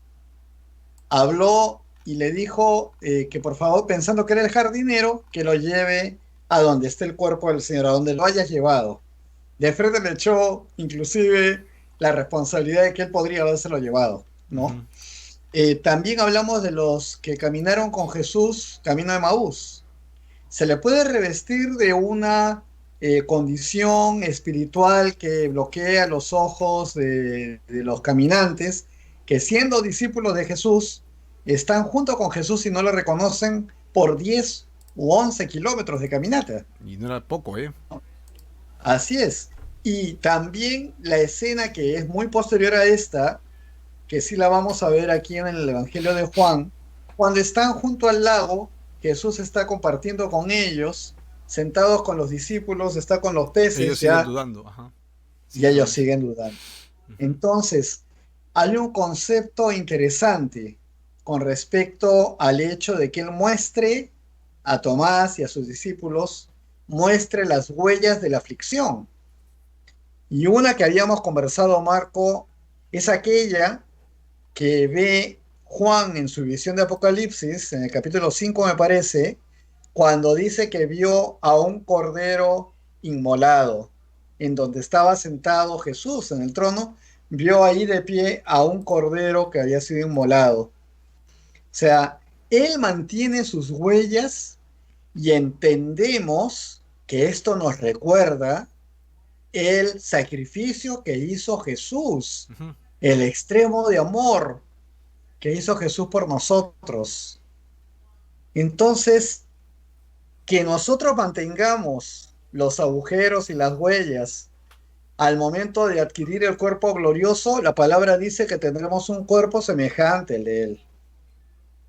Speaker 2: Habló y le dijo que por favor, pensando que era el jardinero, que lo lleve a donde esté el cuerpo del Señor, a donde lo hayas llevado. De frente le echó inclusive la responsabilidad de que él podría habérselo llevado, ¿no?
Speaker 1: Ujú.
Speaker 2: También hablamos de los que caminaron con Jesús, camino de Maús. Se le puede revestir de una condición espiritual que bloquea los ojos de los caminantes, que siendo discípulos de Jesús, están junto con Jesús y no lo reconocen por 10 u 11 kilómetros de caminata.
Speaker 1: Y no era poco, ¿eh?
Speaker 2: Así es. Y también la escena que es muy posterior a esta, que sí la vamos a ver aquí en el Evangelio de Juan, cuando están junto al lago, Jesús está compartiendo con ellos, sentados con los discípulos, está con los
Speaker 1: Ellos
Speaker 2: peces
Speaker 1: siguen
Speaker 2: ya,
Speaker 1: dudando, ajá.
Speaker 2: y
Speaker 1: Cierto
Speaker 2: ellos
Speaker 1: es.
Speaker 2: siguen dudando.
Speaker 1: Ujú.
Speaker 2: Entonces, hay un concepto interesante con respecto al hecho de que Él muestre a Tomás y a sus discípulos, muestre las huellas de la aflicción. Y una que habíamos conversado, Marco, es aquella que ve Juan en su visión de Apocalipsis, en el capítulo 5 me parece, cuando dice que vio a un cordero inmolado, en donde estaba sentado Jesús en el trono, vio ahí de pie a un cordero que había sido inmolado. O sea, él mantiene sus huellas y entendemos que esto nos recuerda el sacrificio que hizo Jesús,
Speaker 1: Ujú.
Speaker 2: el extremo de amor que hizo Jesús por nosotros. Entonces, que nosotros mantengamos los agujeros y las huellas al momento de adquirir el cuerpo glorioso, la palabra dice que tendremos un cuerpo semejante al de Él.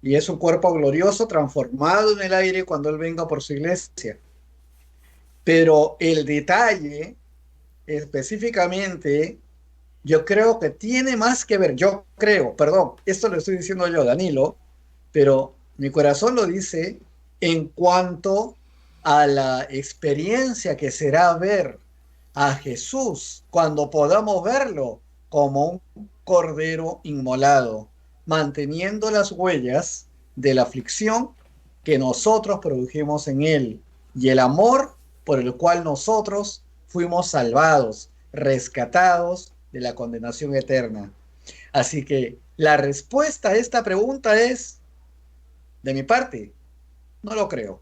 Speaker 2: Y es un cuerpo glorioso transformado en el aire cuando Él venga por su iglesia. Pero el detalle específicamente, yo creo que tiene más que ver, yo creo, perdón, esto lo estoy diciendo yo, Danilo, pero mi corazón lo dice en cuanto a la experiencia que será ver a Jesús cuando podamos verlo como un cordero inmolado, manteniendo las huellas de la aflicción que nosotros produjimos en él y el amor por el cual nosotros fuimos salvados, rescatados de la condenación eterna. Así que la respuesta a esta pregunta es, de mi parte, no lo creo.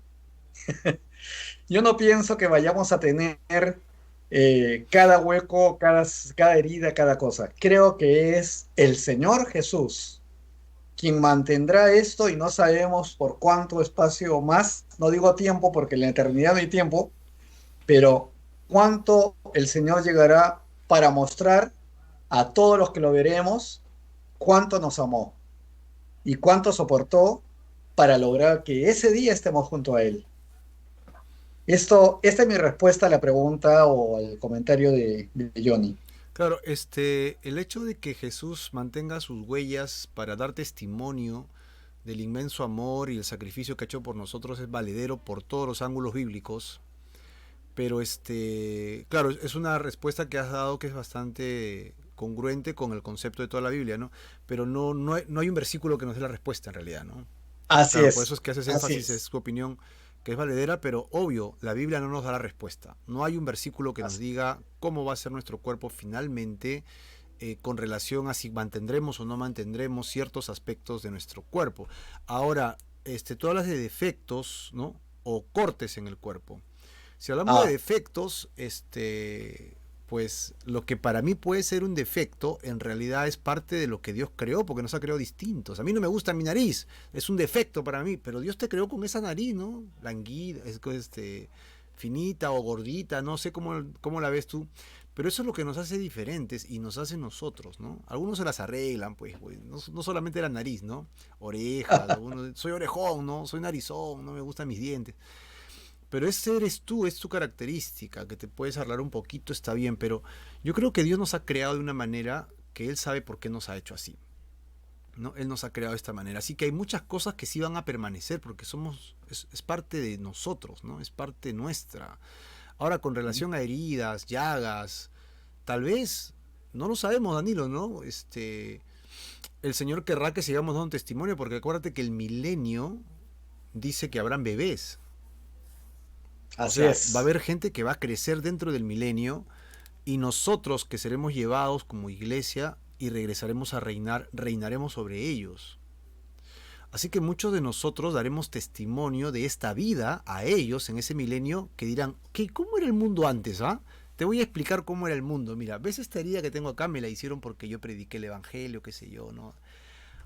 Speaker 2: Yo no pienso que vayamos a tener cada hueco, cada herida, cada cosa. Creo que es el Señor Jesús quien mantendrá esto y no sabemos por cuánto espacio más, no digo tiempo porque en la eternidad no hay tiempo, pero cuánto el Señor llegará para mostrar a todos los que lo veremos cuánto nos amó y cuánto soportó para lograr que ese día estemos junto a Él. Esta es mi respuesta a la pregunta o al comentario de Johnny.
Speaker 1: Claro, el hecho de que Jesús mantenga sus huellas para dar testimonio del inmenso amor y el sacrificio que ha hecho por nosotros es valedero por todos los ángulos bíblicos. Pero claro, es una respuesta que has dado que es bastante congruente con el concepto de toda la Biblia, ¿no? Pero no hay un versículo que nos dé la respuesta en realidad, ¿no?
Speaker 2: Así
Speaker 1: Claro, por eso
Speaker 2: es,
Speaker 1: es que haces
Speaker 2: así
Speaker 1: énfasis, es
Speaker 2: es.
Speaker 1: tu opinión que es valedera, pero obvio, la Biblia no nos da la respuesta. No hay un versículo que nos
Speaker 2: Así.
Speaker 1: diga cómo va a ser nuestro cuerpo finalmente con relación a si mantendremos o no mantendremos ciertos aspectos de nuestro cuerpo. Ahora, tú hablas de defectos, ¿no? O cortes en el cuerpo. Si hablamos de
Speaker 2: Ah,
Speaker 1: defectos, pues lo que para mí puede ser un defecto, en realidad es parte de lo que Dios creó, porque nos ha creado distintos. A mí no me gusta mi nariz, es un defecto para mí, pero Dios te creó con esa nariz, ¿no? Languida, finita o gordita, no sé cómo la ves tú. Pero eso es lo que nos hace diferentes y nos hace nosotros, ¿no? Algunos se las arreglan, pues no solamente la nariz, ¿no? Orejas, algunos, soy orejón, ¿no? Soy narizón, no me gustan mis dientes. Pero ese eres tú, es tu característica, que te puedes hablar un poquito, está bien, pero yo creo que Dios nos ha creado de una manera que Él sabe por qué nos ha hecho así, ¿no? Él nos ha creado de esta manera. Así que hay muchas cosas que sí van a permanecer porque es parte de nosotros, ¿no? Es parte nuestra. Ahora, con relación a heridas, llagas, tal vez, no lo sabemos, Danilo, ¿no? El Señor querrá que sigamos dando testimonio porque acuérdate que el milenio dice que habrán bebés. O
Speaker 2: así
Speaker 1: sea, va a
Speaker 2: es.
Speaker 1: haber gente que va a crecer dentro del milenio y nosotros que seremos llevados como iglesia y regresaremos a reinar, reinaremos sobre ellos. Así que muchos de nosotros daremos testimonio de esta vida a ellos en ese milenio que dirán, ¿qué, ¿cómo era el mundo antes? ¿Ah? Te voy a explicar cómo era el mundo. Mira, ¿ves esta herida que tengo acá? Me la hicieron porque yo prediqué el evangelio, qué sé yo, ¿no?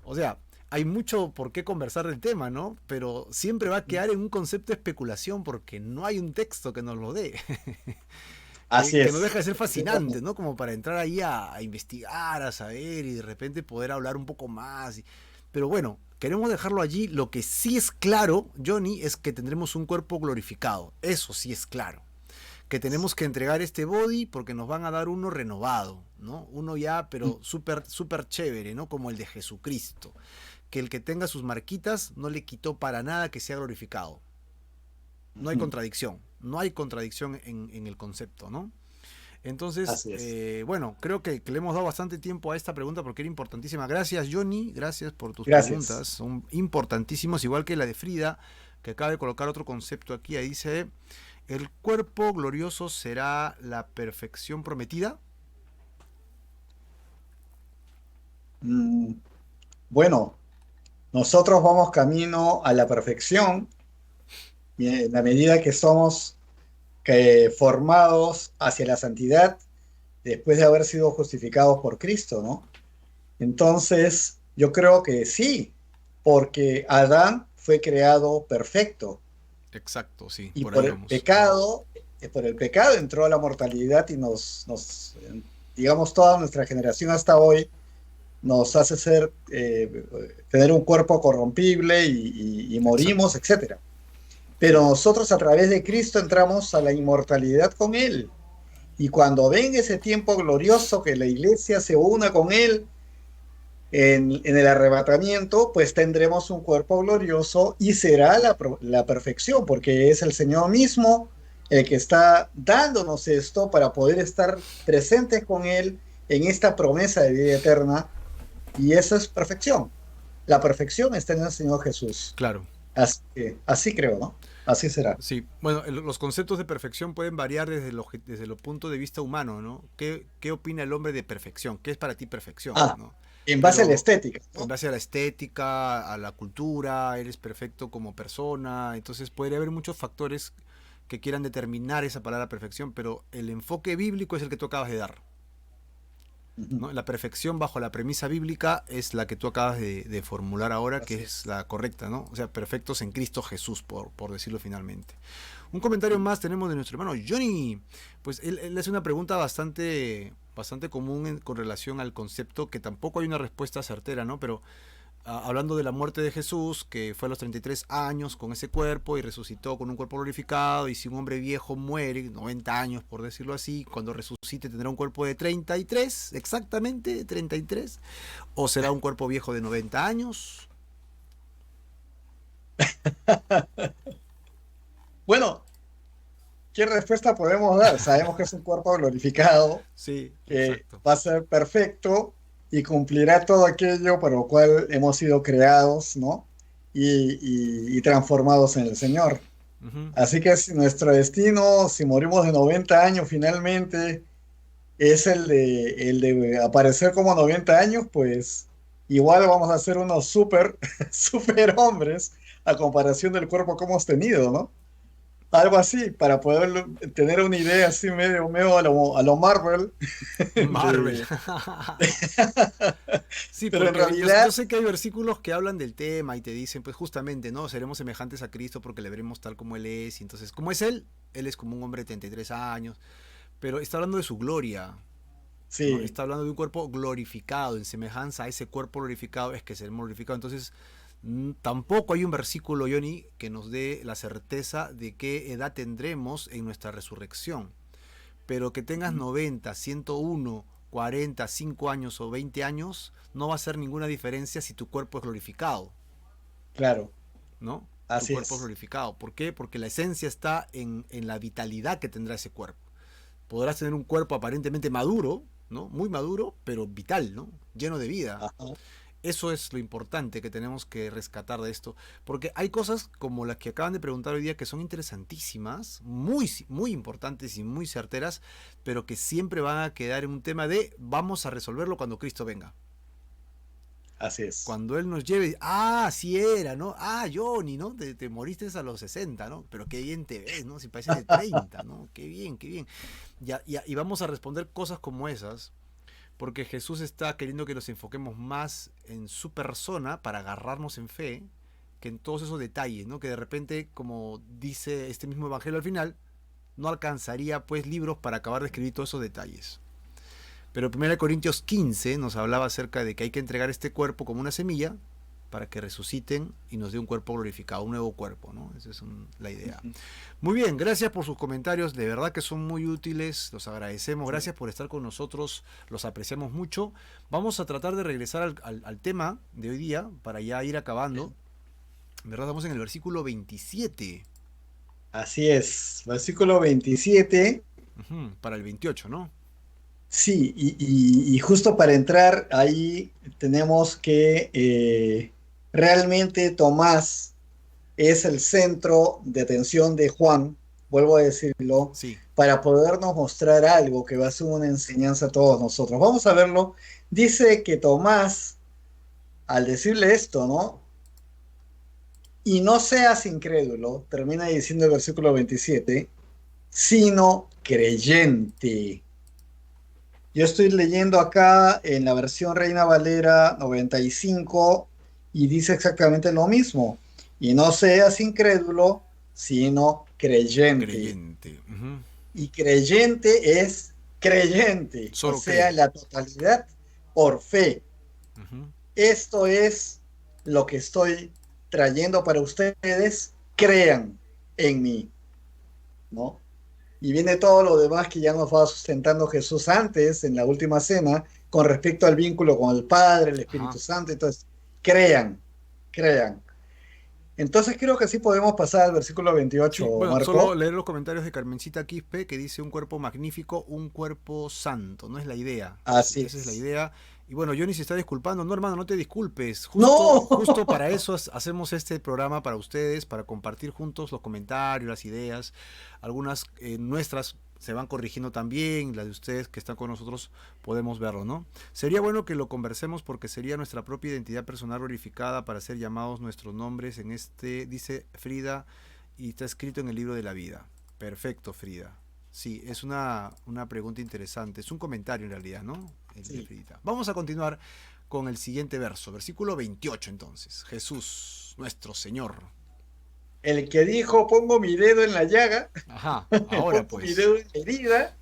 Speaker 1: O sea, hay mucho por qué conversar del tema, ¿no? Pero siempre va a quedar en un concepto de especulación porque no hay un texto que nos lo dé.
Speaker 2: Así
Speaker 1: Que no deja
Speaker 2: es.
Speaker 1: de ser fascinante,
Speaker 2: Exactamente.
Speaker 1: ¿no? Como para entrar ahí a investigar, a saber y de repente poder hablar un poco más. Pero bueno, queremos dejarlo allí. Lo que sí es claro, Johnny, es que tendremos un cuerpo glorificado. Eso sí es claro. Que tenemos que entregar este body porque nos van a dar uno renovado, ¿no? Uno ya, pero súper, súper chévere, ¿no? Como el de Jesucristo. Que el que tenga sus marquitas no le quitó para nada que sea glorificado. No hay
Speaker 2: Ujú.
Speaker 1: contradicción. No hay contradicción en el concepto, ¿no? Entonces,
Speaker 2: Así es.
Speaker 1: bueno, creo que le hemos dado bastante tiempo a esta pregunta porque era importantísima. Gracias, Johnny, gracias por tus
Speaker 2: Gracias.
Speaker 1: preguntas. Son importantísimos, igual que la de Frida, que acaba de colocar otro concepto aquí. Ahí dice, ¿el cuerpo glorioso será la perfección prometida?
Speaker 2: Mm, bueno, nosotros vamos camino a la perfección y en la medida que somos formados hacia la santidad después de haber sido justificados por Cristo, ¿no? Entonces, yo creo que sí, porque Adán fue creado perfecto
Speaker 1: Exacto, sí,
Speaker 2: y
Speaker 1: por ahí
Speaker 2: por el
Speaker 1: vamos.
Speaker 2: pecado, entró a la mortalidad y digamos, toda nuestra generación hasta hoy nos hace tener un cuerpo corrompible y morimos,
Speaker 1: Exacto.
Speaker 2: etcétera. Pero nosotros a través de Cristo entramos a la inmortalidad con Él. Y cuando ven ese tiempo glorioso que la iglesia se una con Él en el arrebatamiento, pues tendremos un cuerpo glorioso y será la perfección, porque es el Señor mismo el que está dándonos esto para poder estar presentes con Él en esta promesa de vida eterna. Y esa es perfección. La perfección está en el Señor Jesús.
Speaker 1: Claro.
Speaker 2: Así creo, ¿no? Así será.
Speaker 1: Sí, bueno, los conceptos de perfección pueden variar desde lo punto de vista humano, ¿no? ¿Qué opina el hombre de perfección? ¿Qué es para ti perfección,
Speaker 2: Ah,
Speaker 1: ¿no?
Speaker 2: en base a la
Speaker 1: Pero
Speaker 2: estética,
Speaker 1: en
Speaker 2: ¿no?
Speaker 1: base a la estética, a la cultura, eres perfecto como persona, entonces puede haber muchos factores que quieran determinar esa palabra perfección, pero el enfoque bíblico es el que tú acabas de dar,
Speaker 2: Ujú.
Speaker 1: ¿no? La perfección bajo la premisa bíblica es la que tú acabas de formular ahora, que
Speaker 2: Así
Speaker 1: es
Speaker 2: es.
Speaker 1: la correcta, ¿no? O sea, perfectos en Cristo Jesús, por decirlo finalmente. Un comentario más tenemos de nuestro hermano Johnny. Pues él hace una pregunta bastante común con relación al concepto, que tampoco hay una respuesta certera, ¿no? Pero hablando de la muerte de Jesús, que fue a los 33 años con ese cuerpo y resucitó con un cuerpo glorificado, y si un hombre viejo muere, 90 años por decirlo así, cuando resucite tendrá un cuerpo de 33, exactamente 33, o será un cuerpo viejo de 90 años.
Speaker 2: Bueno, ¿qué respuesta podemos dar? Sabemos que es un cuerpo glorificado,
Speaker 1: Sí,
Speaker 2: que
Speaker 1: exacto.
Speaker 2: va a ser perfecto y cumplirá todo aquello para lo cual hemos sido creados, ¿no? Y transformados en el Señor.
Speaker 1: Ujú.
Speaker 2: Así que si nuestro destino, si morimos de 90 años finalmente, es el de aparecer como 90 años, pues igual vamos a ser unos super, super hombres a comparación del cuerpo que hemos tenido, ¿no? Algo así, para poder tener una idea así medio a lo Marvel,
Speaker 1: Marvel.
Speaker 2: de...
Speaker 1: Sí,
Speaker 2: pero en
Speaker 1: porque yo
Speaker 2: realidad,
Speaker 1: sé que hay versículos que hablan del tema y te dicen, pues justamente, ¿no? Seremos semejantes a Cristo porque le veremos tal como Él es. Y entonces, como es Él es como un hombre de 33 años, pero está hablando de su gloria, ¿no?
Speaker 2: sí,
Speaker 1: Está hablando de un cuerpo glorificado, en semejanza a ese cuerpo glorificado es que seremos glorificados. Entonces, tampoco hay un versículo, Johnny, que nos dé la certeza de qué edad tendremos en nuestra resurrección. Pero que tengas 90, 101, 40, 5 años o 20 años, no va a hacer ninguna diferencia si tu cuerpo es glorificado,
Speaker 2: claro,
Speaker 1: ¿no? Tu
Speaker 2: así
Speaker 1: cuerpo es
Speaker 2: es.
Speaker 1: glorificado. ¿Por qué? Porque la esencia está en la vitalidad que tendrá ese cuerpo. Podrás tener un cuerpo aparentemente maduro, ¿no? Muy maduro, pero vital, ¿no? Lleno de vida.
Speaker 2: Ajá.
Speaker 1: Eso es lo importante que tenemos que rescatar de esto, porque hay cosas como las que acaban de preguntar hoy día que son interesantísimas, muy importantes y muy certeras, pero que siempre van a quedar en un tema de vamos a resolverlo cuando Cristo venga.
Speaker 2: Así es.
Speaker 1: Cuando Él nos lleve, ah, sí era, ¿no? Ah, Johnny, ¿no? Te moriste a los 60, ¿no? Pero qué bien te ves, ¿no? Si pareces de 30, ¿no? Qué bien, qué bien. Y vamos a responder cosas como esas, porque Jesús está queriendo que nos enfoquemos más en su persona para agarrarnos en fe que en todos esos detalles, ¿no? Que de repente, como dice este mismo evangelio al final, no alcanzaría pues libros para acabar de escribir todos esos detalles. Pero 1 Corintios 15 nos hablaba acerca de que hay que entregar este cuerpo como una semilla para que resuciten y nos dé un cuerpo glorificado, un nuevo cuerpo, ¿no? Esa es la idea.
Speaker 2: Ujú.
Speaker 1: Muy bien, gracias por sus comentarios, de verdad que son muy útiles, los agradecemos,
Speaker 2: Sí,
Speaker 1: gracias por estar con nosotros, los apreciamos mucho. Vamos a tratar de regresar al tema de hoy día para ya ir acabando.
Speaker 2: sí.
Speaker 1: En verdad estamos en el versículo 27,
Speaker 2: Así es. Versículo 27.
Speaker 1: para el 28, ¿no?
Speaker 2: Sí, y justo para entrar ahí tenemos que realmente Tomás es el centro de atención de Juan, vuelvo a decirlo,
Speaker 1: Sí.
Speaker 2: para podernos mostrar algo que va a ser una enseñanza a todos nosotros. Vamos a verlo. Dice que Tomás, al decirle esto, ¿no? Y no seas incrédulo, termina diciendo el versículo 27, sino creyente. Yo estoy leyendo acá en la versión Reina Valera 95 y dice exactamente lo mismo. Y no seas incrédulo, sino creyente.
Speaker 1: Creyente. Ujú.
Speaker 2: Y creyente es creyente, o
Speaker 1: Solo
Speaker 2: sea,
Speaker 1: cree.
Speaker 2: la totalidad por fe.
Speaker 1: Ujú.
Speaker 2: Esto es lo que estoy trayendo para ustedes. Crean en mí, ¿no? Y viene todo lo demás que ya nos va sustentando Jesús antes, en la última cena, con respecto al vínculo con el Padre, el
Speaker 1: Ajá.
Speaker 2: Espíritu Santo. Entonces, crean, crean. Entonces creo que sí podemos pasar al versículo 28,
Speaker 1: Sí, bueno, solo
Speaker 2: Marco.
Speaker 1: leer los comentarios de Carmencita Quispe que dice un cuerpo magnífico, un cuerpo santo. No es la idea.
Speaker 2: Así
Speaker 1: Esa es la
Speaker 2: es.
Speaker 1: idea. Y bueno, Johnny se está disculpando. No, hermano, no te disculpes.
Speaker 2: No,
Speaker 1: Justo para eso hacemos este programa para ustedes, para compartir juntos los comentarios, las ideas. Algunas nuestras se van corrigiendo también, las de ustedes que están con nosotros podemos verlo, ¿no? Sería bueno que lo conversemos porque sería nuestra propia identidad personal glorificada para ser llamados nuestros nombres en este, dice Frida, y está escrito en el libro de la vida. Perfecto, Frida. Sí, es una pregunta interesante. Es un comentario en realidad, ¿no? El de
Speaker 2: sí.
Speaker 1: Frida. Vamos a continuar con el siguiente verso, versículo 28 entonces. Jesús, nuestro Señor.
Speaker 2: El que dijo, pongo mi dedo en la llaga,
Speaker 1: Ajá, ahora
Speaker 2: pongo mi
Speaker 1: pues.
Speaker 2: dedo en la herida,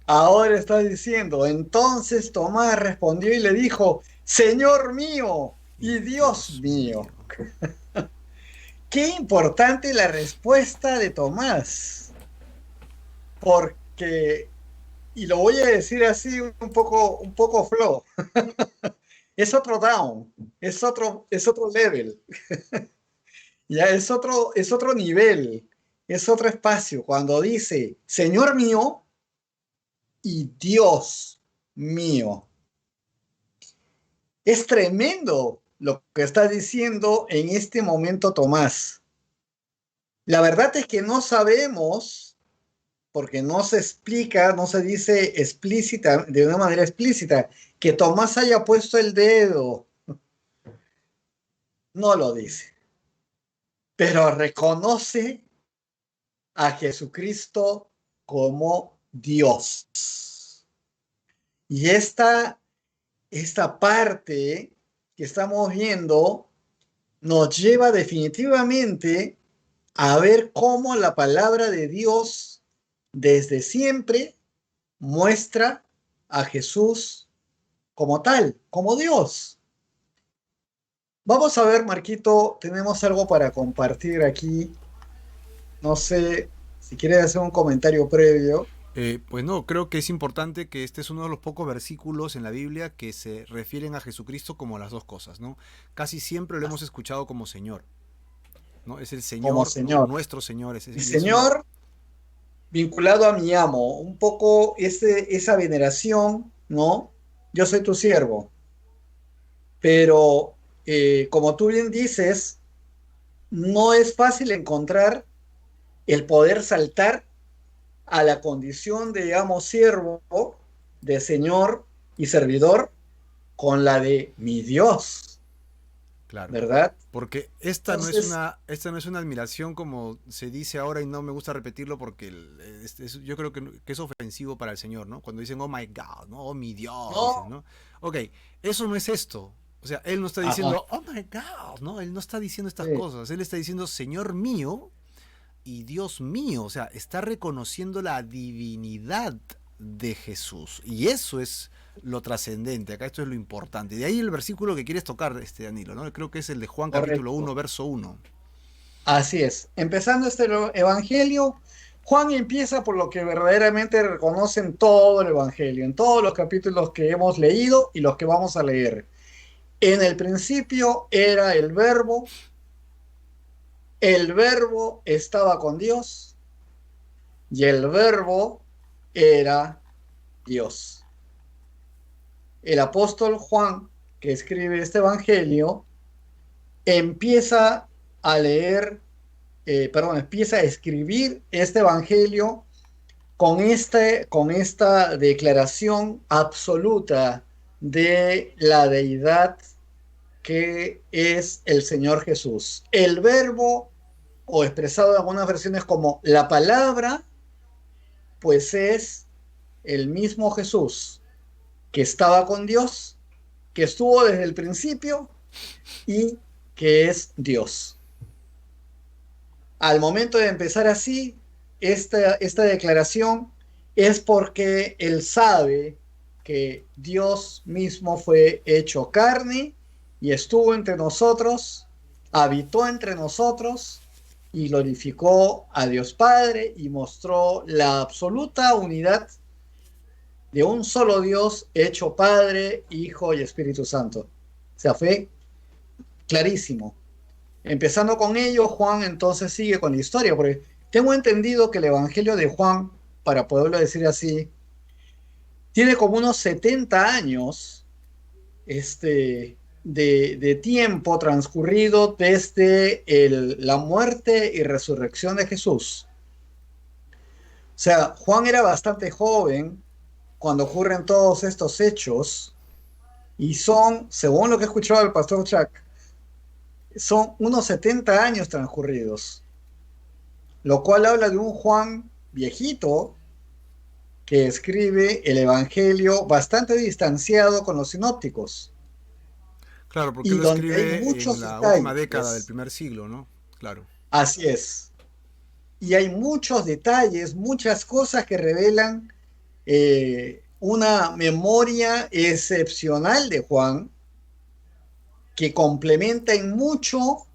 Speaker 2: ahora está diciendo, entonces Tomás respondió y le dijo, Señor mío
Speaker 1: Y
Speaker 2: y Dios
Speaker 1: Dios
Speaker 2: mío.
Speaker 1: mío.
Speaker 2: Qué importante la respuesta de Tomás, porque, y lo voy a decir así un poco flow, es otro down, es otro level. Ya es otro nivel, es otro espacio. Cuando dice Señor mío y Dios mío. Es tremendo lo que está diciendo en este momento Tomás. La verdad es que no sabemos, porque no se explica, no se dice explícita, de una manera explícita, que Tomás haya puesto el dedo. No lo dice, pero reconoce a Jesucristo como Dios. Y esta parte que estamos viendo nos lleva definitivamente a ver cómo la palabra de Dios desde siempre muestra a Jesús como tal, como Dios. Vamos a ver, Marquito, tenemos algo para compartir aquí. No sé si quieres hacer un comentario previo.
Speaker 1: Pues no, creo que es importante que este es uno de los pocos versículos en la Biblia que se refieren a Jesucristo como las dos cosas, ¿no? Casi siempre lo hemos escuchado como Señor, ¿no? Es el
Speaker 2: Como
Speaker 1: Señor, ¿no?
Speaker 2: Señor.
Speaker 1: Nuestro Señor,
Speaker 2: Y
Speaker 1: y es una...
Speaker 2: Señor vinculado a mi amo, un poco esa veneración, ¿no? Yo soy tu siervo, pero como tú bien dices, no es fácil encontrar el poder saltar a la condición de, digamos, siervo, de señor y servidor con la de mi Dios,
Speaker 1: Claro.
Speaker 2: ¿verdad?
Speaker 1: Porque
Speaker 2: Entonces,
Speaker 1: esta no es una admiración como se dice ahora y no me gusta repetirlo porque yo creo que es ofensivo para el Señor, ¿no? Cuando dicen, oh my God, ¿no? Oh mi Dios, dicen,
Speaker 2: no,
Speaker 1: ¿no? Ok, eso no es esto. O sea, Él no está
Speaker 2: ajá,
Speaker 1: diciendo, oh my God, ¿no? Él no está diciendo estas
Speaker 2: sí,
Speaker 1: cosas. Él está diciendo, Señor mío y Dios mío. O sea, está reconociendo la divinidad de Jesús. Y eso es lo trascendente, acá esto es lo importante. De ahí el versículo que quieres tocar, Danilo, ¿no? Creo que es el de Juan capítulo
Speaker 2: correcto.
Speaker 1: 1 verso 1.
Speaker 2: Así es. Empezando este evangelio, Juan empieza por lo que verdaderamente reconocen todo el evangelio, en todos los capítulos que hemos leído y los que vamos a leer. En el principio era el verbo estaba con Dios y el verbo era Dios. El apóstol Juan, que escribe este evangelio, empieza a leer, empieza a escribir este evangelio con esta declaración absoluta de la deidad que es el Señor Jesús. El verbo, o expresado en algunas versiones como la palabra, pues es el mismo Jesús que estaba con Dios, que estuvo desde el principio y que es Dios. Al momento de empezar así, esta declaración es porque él sabe que Dios mismo fue hecho carne y estuvo entre nosotros, habitó entre nosotros y glorificó a Dios Padre y mostró la absoluta unidad de un solo Dios hecho Padre, Hijo y Espíritu Santo. O sea, fue clarísimo. Empezando con ello, Juan entonces sigue con la historia, porque tengo entendido que el Evangelio de Juan, para poderlo decir así, tiene como unos 70 años de tiempo transcurrido desde la muerte y resurrección de Jesús. O sea, Juan era bastante joven cuando ocurren todos estos hechos y son, según lo que he escuchado del pastor Chuck, son unos 70 años transcurridos, lo cual habla de un Juan viejito que escribe el Evangelio bastante distanciado con los sinópticos
Speaker 1: Claro, porque
Speaker 2: y
Speaker 1: lo
Speaker 2: donde hay
Speaker 1: escribe en
Speaker 2: muchos
Speaker 1: la última década del
Speaker 2: detalles.
Speaker 1: primer siglo, ¿no? Claro.
Speaker 2: Así es. Y hay muchos detalles, muchas cosas que revelan una memoria excepcional de Juan que complementa en mucho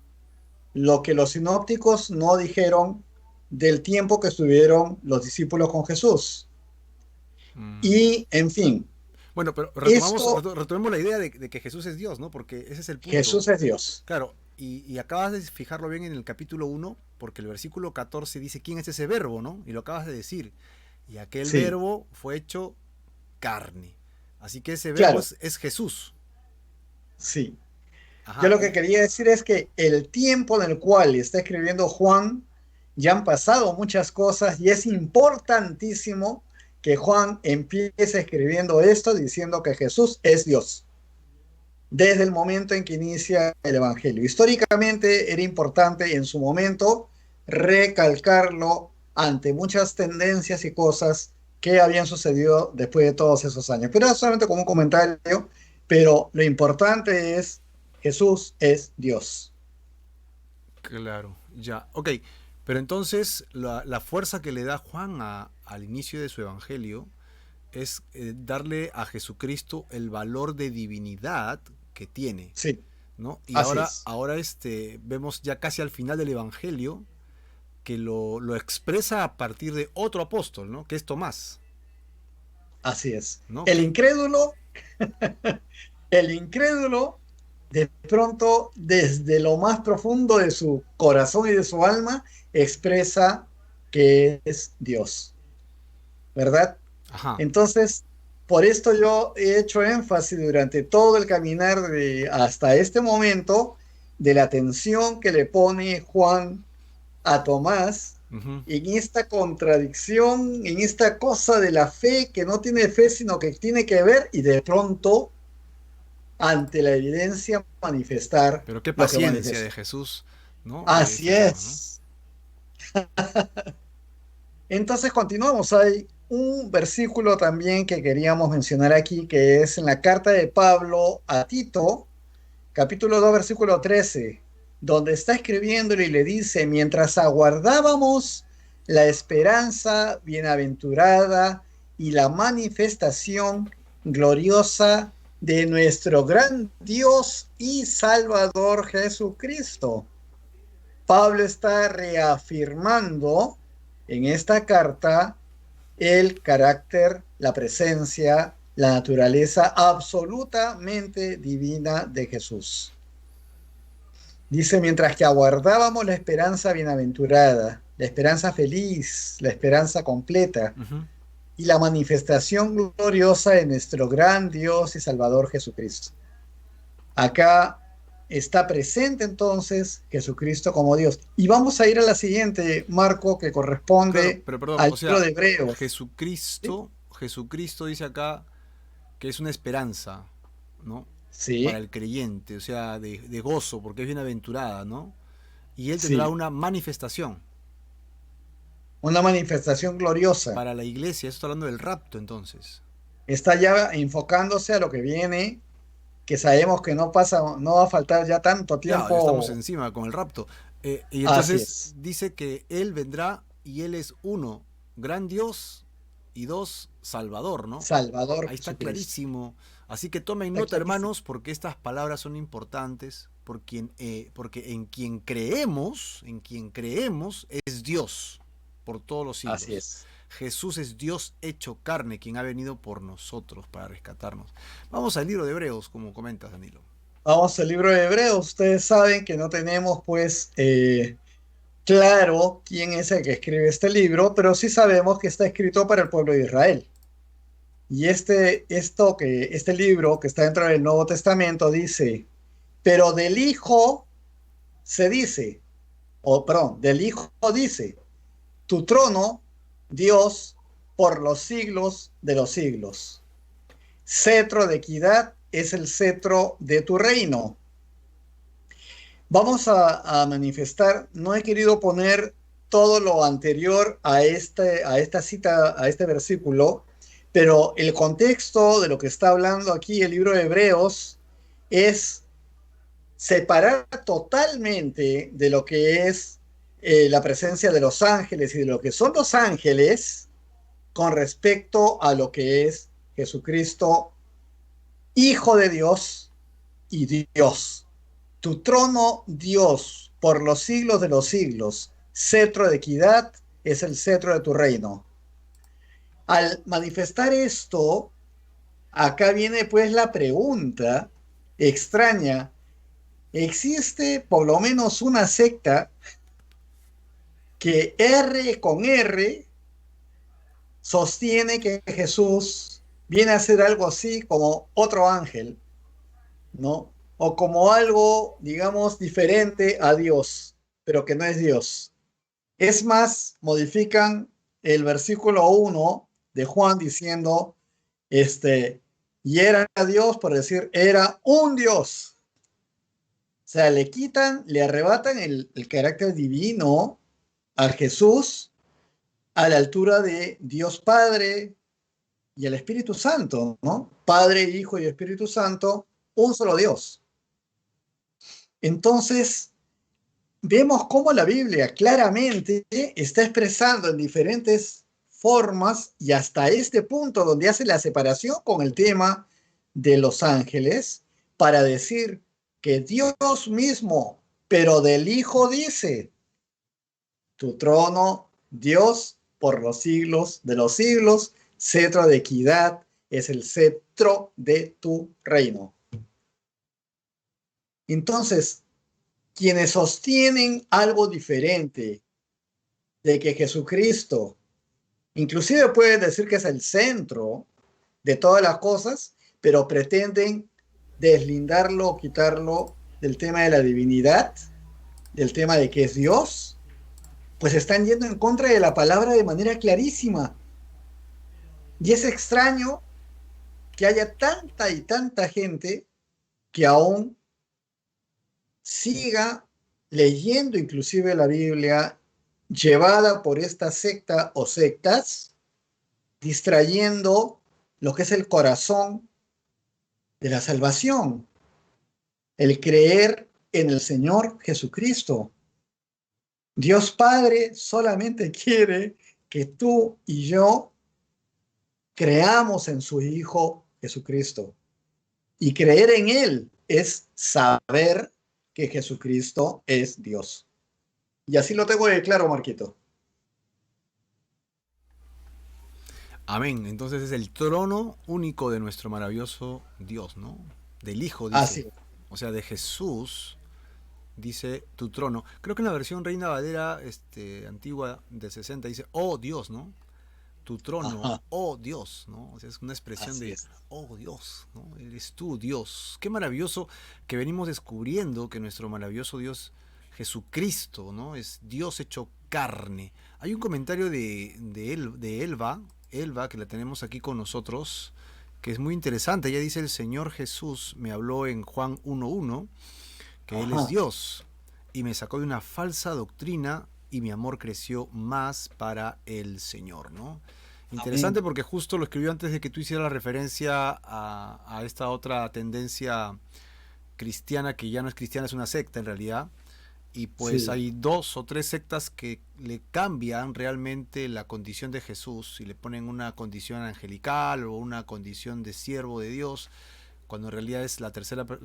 Speaker 2: lo que los sinópticos no dijeron del tiempo que estuvieron los discípulos con Jesús.
Speaker 1: Mm.
Speaker 2: Y, en fin,
Speaker 1: Bueno, pero
Speaker 2: esto,
Speaker 1: retomemos la idea de que Jesús es Dios, ¿no? Porque ese es el punto.
Speaker 2: Jesús es Dios.
Speaker 1: Claro, Y acabas de fijarlo bien en el capítulo 1, porque el versículo 14 dice quién es ese verbo, ¿no? Y lo acabas de decir. Y aquel
Speaker 2: Sí,
Speaker 1: verbo fue hecho carne. Así que ese verbo
Speaker 2: claro,
Speaker 1: es Jesús.
Speaker 2: sí. Yo
Speaker 1: Ajá.
Speaker 2: lo que quería decir es que el tiempo en el cual está escribiendo Juan, ya han pasado muchas cosas y es importantísimo que Juan empiece escribiendo esto diciendo que Jesús es Dios, desde el momento en que inicia el Evangelio. Históricamente era importante en su momento recalcarlo ante muchas tendencias y cosas que habían sucedido después de todos esos años. Pero era solamente como un comentario, pero lo importante es Jesús es Dios.
Speaker 1: Claro, ya. Ok, pero entonces la fuerza que le da Juan al inicio de su evangelio es darle a Jesucristo el valor de divinidad que tiene,
Speaker 2: Sí,
Speaker 1: ¿no? Y
Speaker 2: así
Speaker 1: ahora,
Speaker 2: es.
Speaker 1: ahora vemos ya casi al final del evangelio que lo expresa a partir de otro apóstol, ¿no? Que es Tomás,
Speaker 2: Así es.
Speaker 1: ¿no?
Speaker 2: El incrédulo, el incrédulo, de pronto, desde lo más profundo de su corazón y de su alma, expresa que es Dios, ¿verdad?
Speaker 1: Ajá.
Speaker 2: Entonces, por esto yo he hecho énfasis durante todo el caminar hasta este momento de la atención que le pone Juan a Tomás
Speaker 1: Ujú.
Speaker 2: en esta contradicción, en esta cosa de la fe que no tiene fe, sino que tiene que ver y de pronto, ante la evidencia, manifestar
Speaker 1: Pero qué
Speaker 2: lo que
Speaker 1: paciencia de
Speaker 2: manifestó.
Speaker 1: Jesús, ¿no? De
Speaker 2: Así
Speaker 1: este tema, ¿no?
Speaker 2: es. Entonces continuamos. Hay un versículo también que queríamos mencionar aquí, que es en la carta de Pablo a Tito, capítulo 2 versículo 13, donde está escribiéndole y le dice, mientras aguardábamos la esperanza bienaventurada y la manifestación gloriosa de nuestro gran Dios y Salvador Jesucristo. Pablo está reafirmando en esta carta el carácter, la presencia, la naturaleza absolutamente divina de Jesús. Dice, mientras que aguardábamos la esperanza bienaventurada, la esperanza feliz, la esperanza completa
Speaker 1: Ujú.
Speaker 2: y la manifestación gloriosa de nuestro gran Dios y Salvador Jesucristo. Acá está presente entonces Jesucristo como Dios. Y vamos a ir a la siguiente, Marco, que
Speaker 1: Claro,
Speaker 2: corresponde
Speaker 1: pero perdón,
Speaker 2: al
Speaker 1: o
Speaker 2: libro
Speaker 1: sea,
Speaker 2: de Hebreos. ¿Sí?
Speaker 1: Jesucristo dice acá que es una esperanza, ¿no? Para
Speaker 2: Sí,
Speaker 1: el creyente, o sea, de gozo, porque es bienaventurada, ¿no? Y él tendrá
Speaker 2: sí.
Speaker 1: una manifestación
Speaker 2: Una manifestación gloriosa.
Speaker 1: para la iglesia. Eso está hablando del rapto, entonces.
Speaker 2: Está ya enfocándose a lo que viene, que sabemos que no pasa, no va a faltar ya tanto
Speaker 1: Ya estamos
Speaker 2: tiempo.
Speaker 1: encima con el rapto. Y
Speaker 2: Así
Speaker 1: entonces
Speaker 2: es.
Speaker 1: dice que él vendrá y él es uno, gran Dios y dos, Salvador, ¿no?
Speaker 2: Salvador
Speaker 1: Ahí está
Speaker 2: Jesucristo.
Speaker 1: clarísimo. Así que tomen
Speaker 2: Está
Speaker 1: nota,
Speaker 2: clarísimo.
Speaker 1: hermanos, porque estas palabras son importantes, porque en quien creemos es Dios por todos los
Speaker 2: Así
Speaker 1: siglos.
Speaker 2: es.
Speaker 1: Jesús es Dios hecho carne, quien ha venido por nosotros para rescatarnos. Vamos al libro de Hebreos, como comentas, Danilo.
Speaker 2: Vamos al libro de Hebreos. Ustedes saben que no tenemos, pues, claro quién es el que escribe este libro, pero sí sabemos que está escrito para el pueblo de Israel. Y este libro que está dentro del Nuevo Testamento dice, pero del Hijo se dice, o perdón, del Hijo dice, tu trono, Dios, por los siglos de los siglos. Cetro de equidad es el cetro de tu reino. Vamos a manifestar, no he querido poner todo lo anterior a esta cita, a este versículo, pero el contexto de lo que está hablando aquí el libro de Hebreos es separar totalmente de lo que es la presencia de los ángeles y de lo que son los ángeles con respecto a lo que es Jesucristo, Hijo de Dios y Dios. Tu trono, Dios, por los siglos de los siglos, cetro de equidad es el cetro de tu reino. Al manifestar esto, acá viene pues la pregunta extraña. existe por lo menos una secta que R con R sostiene que Jesús viene a ser algo así como otro ángel, ¿no? O como algo, digamos, diferente a Dios, pero que no es Dios. Es más, modifican el versículo 1 de Juan diciendo, y era Dios, por decir, era un Dios. O sea, le quitan, le arrebatan el carácter divino a Jesús a la altura de Dios Padre y el Espíritu Santo, ¿no? Padre, Hijo y Espíritu Santo, un solo Dios. Entonces, vemos cómo la Biblia claramente está expresando en diferentes formas y hasta este punto donde hace la separación con el tema de los ángeles para decir que Dios mismo, pero del Hijo dice, tu trono, Dios, por los siglos de los siglos, cetro de equidad es el cetro de tu reino. Entonces, quienes sostienen algo diferente de que Jesucristo, inclusive pueden decir que es el centro de todas las cosas, pero pretenden deslindarlo o quitarlo del tema de la divinidad, del tema de que es Dios, pues están yendo en contra de la palabra de manera clarísima. Y es extraño que haya tanta y tanta gente que aún siga leyendo inclusive la Biblia llevada por esta secta o sectas, distrayendo lo que es el corazón de la salvación, el creer en el Señor Jesucristo. Dios Padre solamente quiere que tú y yo creamos en su Hijo Jesucristo. Y creer en Él es saber que Jesucristo es Dios. Y así lo tengo de claro, Marquito.
Speaker 1: Amén. Entonces es el trono único de nuestro maravilloso Dios, ¿no? Del Hijo, dice.
Speaker 2: Así.
Speaker 1: O sea, de Jesús, dice tu trono. Creo que en la versión Reina Valera antigua del 60 dice, oh Dios, ¿no? Tu trono,
Speaker 2: Ajá,
Speaker 1: oh Dios, ¿no? O sea, es una expresión
Speaker 2: así
Speaker 1: de,
Speaker 2: es.
Speaker 1: oh Dios, ¿no? Eres tú, Dios. Qué maravilloso que venimos descubriendo que nuestro maravilloso Dios, Jesucristo, ¿no? Es Dios hecho carne. Hay un comentario de Elba, que la tenemos aquí con nosotros, que es muy interesante. Ella dice, el Señor Jesús me habló en Juan 1.1, que Él es
Speaker 2: Ajá,
Speaker 1: Dios, y me sacó de una falsa doctrina y mi amor creció más para el Señor, ¿no? Interesante
Speaker 2: amén.
Speaker 1: porque justo lo escribió antes de que tú hicieras la referencia a esta otra tendencia cristiana que ya no es cristiana, es una secta en realidad. Y pues
Speaker 2: Sí,
Speaker 1: hay dos o tres sectas que le cambian realmente la condición de Jesús y le ponen una condición angelical o una condición de siervo de Dios, cuando en realidad es la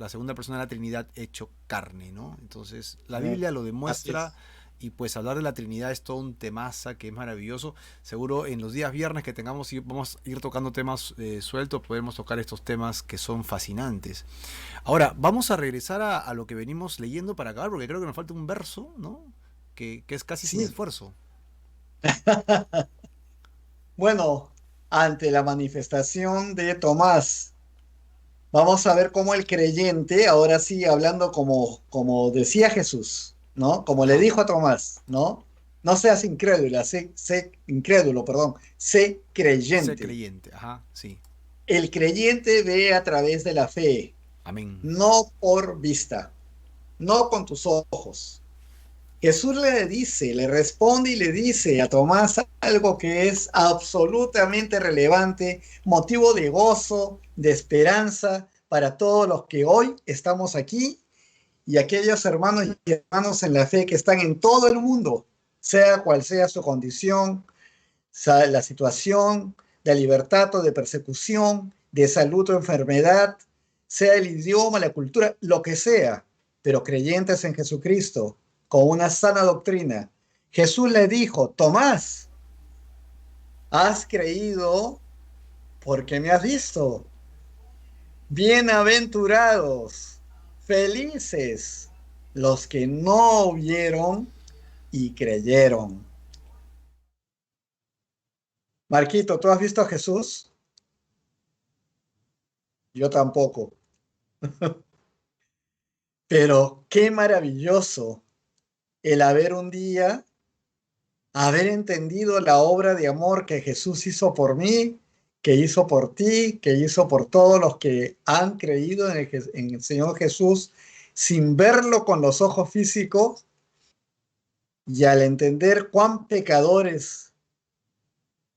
Speaker 1: segunda persona de la Trinidad hecho carne, ¿no? Entonces, la
Speaker 2: amén.
Speaker 1: Biblia lo
Speaker 2: Así
Speaker 1: demuestra
Speaker 2: es.
Speaker 1: y pues hablar de la Trinidad es todo un temaza que es maravilloso. Seguro en los días viernes que tengamos y vamos a ir tocando temas sueltos, podemos tocar estos temas que son fascinantes. Ahora, vamos a regresar a lo que venimos leyendo para acabar, porque creo que nos falta un verso, ¿no? Que es casi sin
Speaker 2: Sí.
Speaker 1: esfuerzo.
Speaker 2: Bueno, ante la manifestación de Tomás, vamos a ver cómo el creyente, ahora sí hablando como decía Jesús, ¿no? Como le
Speaker 1: Ajá.
Speaker 2: dijo a Tomás, ¿no? No seas incrédula, sé incrédulo, perdón, sé
Speaker 1: Sé
Speaker 2: creyente.
Speaker 1: creyente, ajá, sí.
Speaker 2: El creyente ve a través de la fe,
Speaker 1: Amén.
Speaker 2: no por vista, no con tus ojos. Jesús le dice, le responde y le dice a Tomás algo que es absolutamente relevante, motivo de gozo, de esperanza para todos los que hoy estamos aquí y aquellos hermanos y hermanos en la fe que están en todo el mundo, sea cual sea su condición, sea la situación de libertad o de persecución, de salud o enfermedad, sea el idioma, la cultura, lo que sea, pero creyentes en Jesucristo, con una sana doctrina. Jesús le dijo, Tomás, has creído porque me has visto. Bienaventurados Felices los que no vieron y creyeron. Marquito, ¿tú has visto a Jesús? Yo tampoco. Pero qué maravilloso el haber un día, haber entendido la obra de amor que Jesús hizo por mí, que hizo por ti, que hizo por todos los que han creído en el Señor Jesús sin verlo con los ojos físicos, y al entender cuán pecadores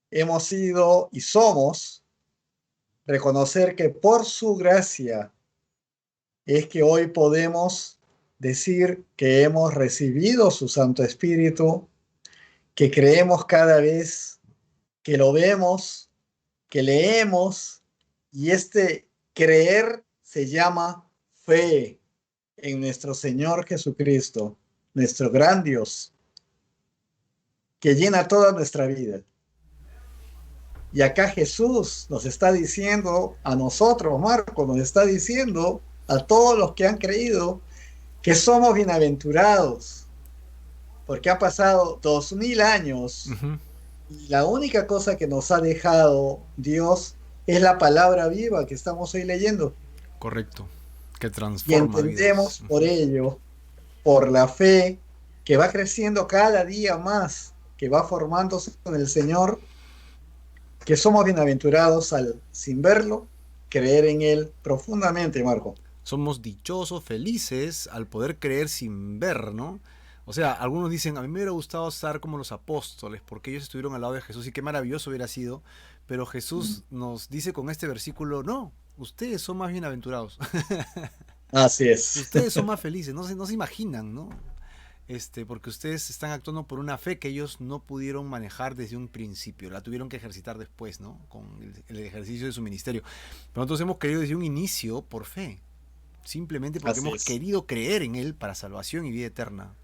Speaker 2: hemos sido y somos, reconocer que por su gracia es que hoy podemos decir que hemos recibido su Santo Espíritu, que creemos cada vez que lo vemos, que leemos, y este creer se llama fe en nuestro Señor Jesucristo, nuestro gran Dios, que llena toda nuestra vida. Y acá Jesús nos está diciendo a nosotros, Marco, nos está diciendo a todos los que han creído que somos bienaventurados, porque ha pasado 2000 años
Speaker 1: Ujú.
Speaker 2: y la única cosa que nos ha dejado Dios es la palabra viva que estamos hoy leyendo.
Speaker 1: Correcto. Que
Speaker 2: Y
Speaker 1: transforma vidas.
Speaker 2: entendemos por
Speaker 1: Ujú.
Speaker 2: ello, por la fe que va creciendo cada día más, que va formándose con el Señor, que somos bienaventurados al, sin verlo, creer en Él profundamente, Marco.
Speaker 1: Somos dichosos, felices al poder creer sin ver, ¿no? O sea, algunos dicen, a mí me hubiera gustado estar como los apóstoles, porque ellos estuvieron al lado de Jesús y qué maravilloso hubiera sido, pero Jesús nos dice con este versículo, no, ustedes son más bienaventurados,
Speaker 2: Así es.
Speaker 1: ustedes son más felices, no se imaginan, ¿no? Porque ustedes están actuando por una fe que ellos no pudieron manejar desde un principio, la tuvieron que ejercitar después, ¿no? Con el ejercicio de su ministerio. Pero nosotros hemos querido desde un inicio por fe, simplemente porque
Speaker 2: Así
Speaker 1: hemos
Speaker 2: es.
Speaker 1: querido creer en Él para salvación y vida eterna.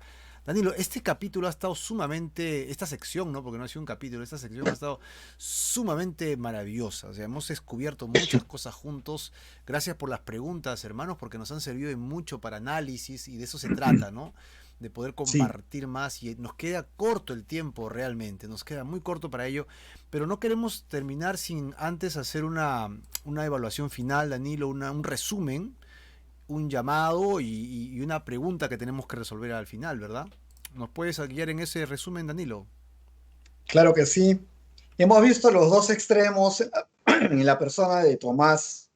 Speaker 1: Danilo, este capítulo ha estado sumamente, esta sección, ¿no? Porque no ha sido un capítulo, esta sección ha estado sumamente maravillosa. O sea, hemos descubierto muchas cosas juntos. Gracias por las preguntas, hermanos, porque nos han servido de mucho para análisis y de eso se trata, ¿no? De poder
Speaker 2: Sí,
Speaker 1: compartir más y nos queda corto el tiempo realmente, nos queda muy corto para ello, pero no queremos terminar sin antes hacer una evaluación final, Danilo, un resumen, un llamado y una pregunta que tenemos que resolver al final, ¿verdad? ¿Nos puedes guiar en ese resumen, Danilo?
Speaker 2: claro que sí. Hemos visto los dos extremos en la persona de Tomás,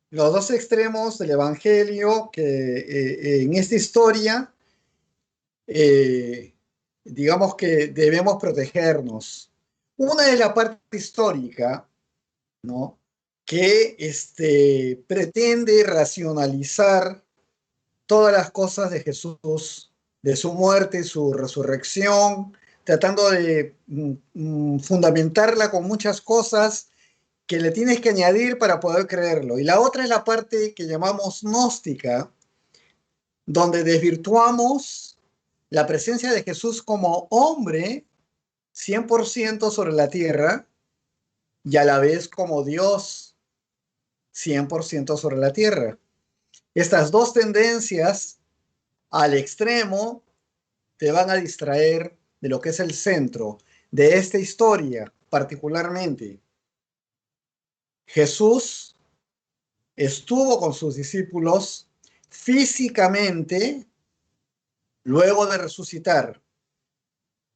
Speaker 2: los dos extremos del Evangelio que en esta historia, eh, digamos que debemos protegernos. Una es la parte histórica, ¿no? Que pretende racionalizar todas las cosas de Jesús, de su muerte, su resurrección, tratando de fundamentarla con muchas cosas que le tienes que añadir para poder creerlo. Y la otra es la parte que llamamos gnóstica, donde desvirtuamos la presencia de Jesús como hombre 100% sobre la tierra y a la vez como Dios 100% sobre la tierra. Estas dos tendencias al extremo te van a distraer de lo que es el centro de esta historia, particularmente. Jesús estuvo con sus discípulos físicamente luego de resucitar.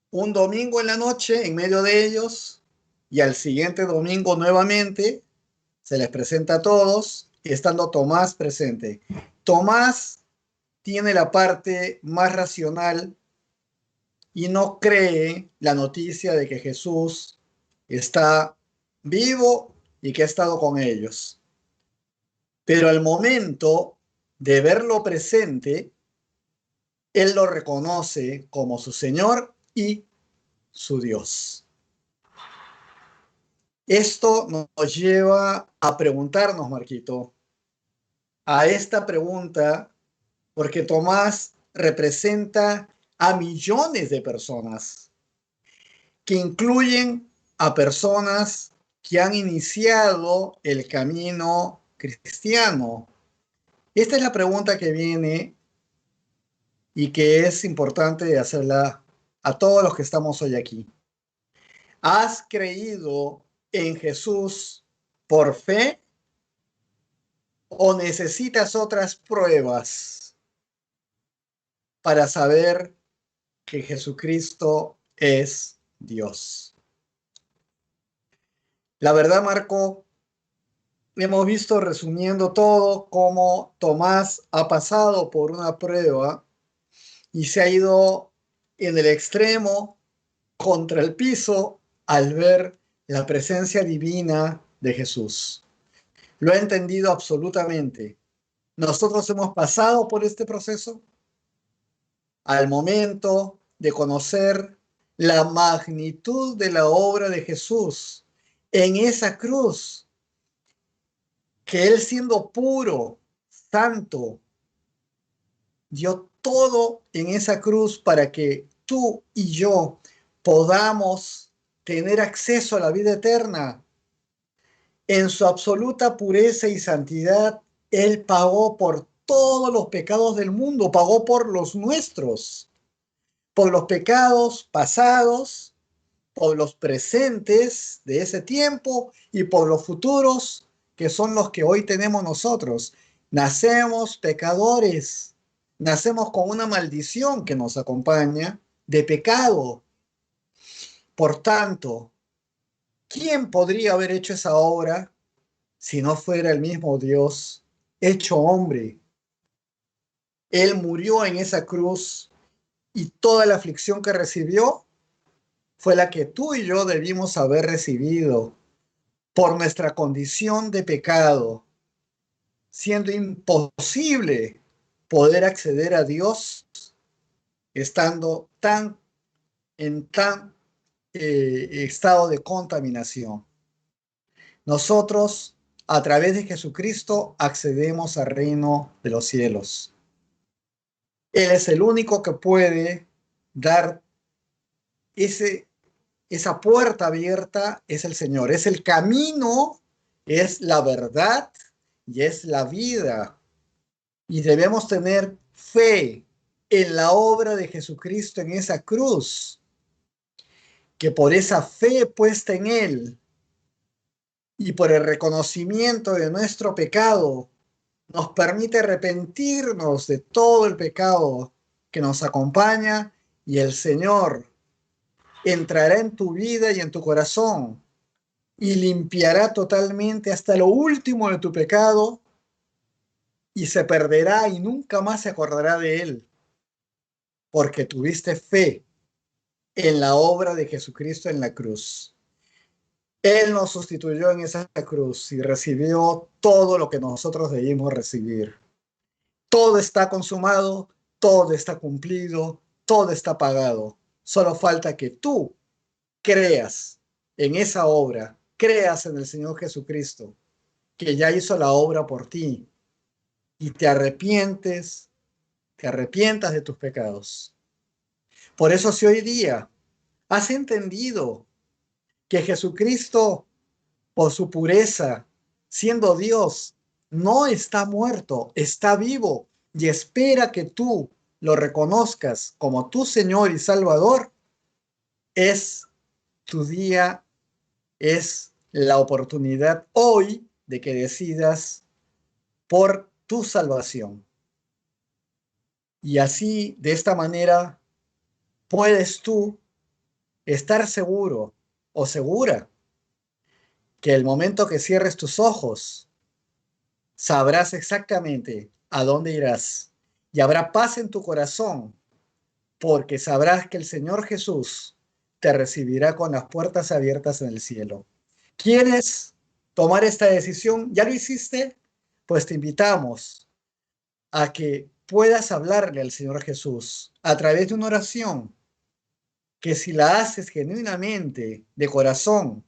Speaker 2: Un domingo en la noche en medio de ellos y al siguiente domingo nuevamente se les presenta a todos, estando Tomás presente. Tomás tiene la parte más racional y no cree la noticia de que Jesús está vivo y que ha estado con ellos. Pero al momento de verlo presente, él lo reconoce como su Señor y su Dios. Esto nos lleva a preguntarnos, Marquito, a esta pregunta, porque Tomás representa a millones de personas que incluyen a personas que han iniciado el camino cristiano, Esta es la pregunta que viene y que es importante hacerla a todos los que estamos hoy aquí. ¿Has creído en Jesús por fe o necesitas otras pruebas para saber que Jesucristo es Dios? La verdad, Marco, hemos visto resumiendo todo cómo Tomás ha pasado por una prueba y se ha ido en el extremo contra el piso al ver la presencia divina de Jesús. Lo ha entendido absolutamente. Nosotros hemos pasado por este proceso al momento de conocer la magnitud de la obra de Jesús en esa cruz, que Él siendo puro, santo, dio todo en esa cruz para que tú y yo podamos tener acceso a la vida eterna. En su absoluta pureza y santidad, Él pagó por todos los pecados del mundo, pagó por los nuestros, por los pecados pasados, por los presentes de ese tiempo y por los futuros, que son los que hoy tenemos nosotros. Nacemos pecadores, nacemos con una maldición que nos acompaña de pecado. Por tanto, ¿quién podría haber hecho esa obra si no fuera el mismo Dios hecho hombre? Él murió en esa cruz y toda la aflicción que recibió fue la que tú y yo debimos haber recibido por nuestra condición de pecado, siendo imposible poder acceder a Dios estando en tan estado de contaminación. Nosotros, a través de Jesucristo, accedemos al reino de los cielos. Él es el único que puede dar esa puerta abierta, es el Señor. Es el camino, es la verdad y es la vida. Y debemos tener fe en la obra de Jesucristo en esa cruz, que por esa fe puesta en Él y por el reconocimiento de nuestro pecado, nos permite arrepentirnos de todo el pecado que nos acompaña y el Señor entrará en tu vida y en tu corazón y limpiará totalmente hasta lo último de tu pecado y se perderá y nunca más se acordará de él, porque tuviste fe en la obra de Jesucristo en la cruz. Él nos sustituyó en esa cruz y recibió todo lo que nosotros debimos recibir. Todo está consumado, todo está cumplido, todo está pagado. Solo falta que tú creas en esa obra, creas en el Señor Jesucristo, que ya hizo la obra por ti, y te arrepientas de tus pecados. Por eso si hoy día has entendido que Jesucristo, por su pureza, siendo Dios, no está muerto, está vivo y espera que tú lo reconozcas como tu Señor y Salvador, es tu día, es la oportunidad hoy de que decidas por tu salvación. Y así, de esta manera, puedes tú estar seguro o segura que el momento que cierres tus ojos, sabrás exactamente a dónde irás y habrá paz en tu corazón, porque sabrás que el Señor Jesús te recibirá con las puertas abiertas en el cielo. ¿Quieres tomar esta decisión? ¿Ya lo hiciste? Pues te invitamos a que puedas hablarle al Señor Jesús a través de una oración que, si la haces genuinamente, de corazón,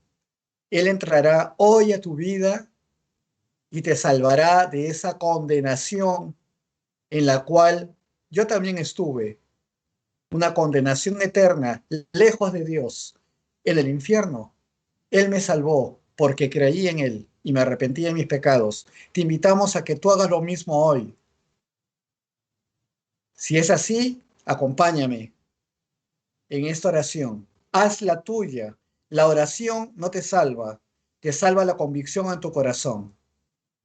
Speaker 2: Él entrará hoy a tu vida y te salvará de esa condenación en la cual yo también estuve, una condenación eterna, lejos de Dios, en el infierno. Él me salvó porque creí en Él y me arrepentí de mis pecados. Te invitamos a que tú hagas lo mismo hoy. Si es así, acompáñame en esta oración. Haz la tuya. La oración no te salva la convicción en tu corazón.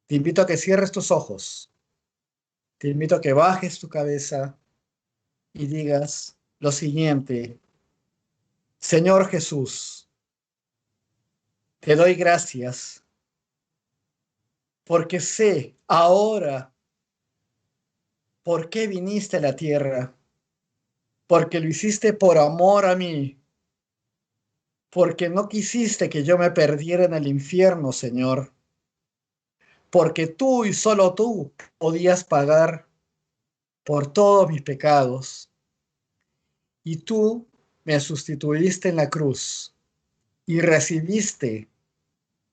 Speaker 2: Te invito a que cierres tus ojos. Te invito a que bajes tu cabeza y digas lo siguiente: Señor Jesús, te doy gracias porque sé ahora por qué viniste a la tierra, porque lo hiciste por amor a mí, porque no quisiste que yo me perdiera en el infierno, Señor, porque tú y solo tú podías pagar por todos mis pecados, y tú me sustituiste en la cruz y recibiste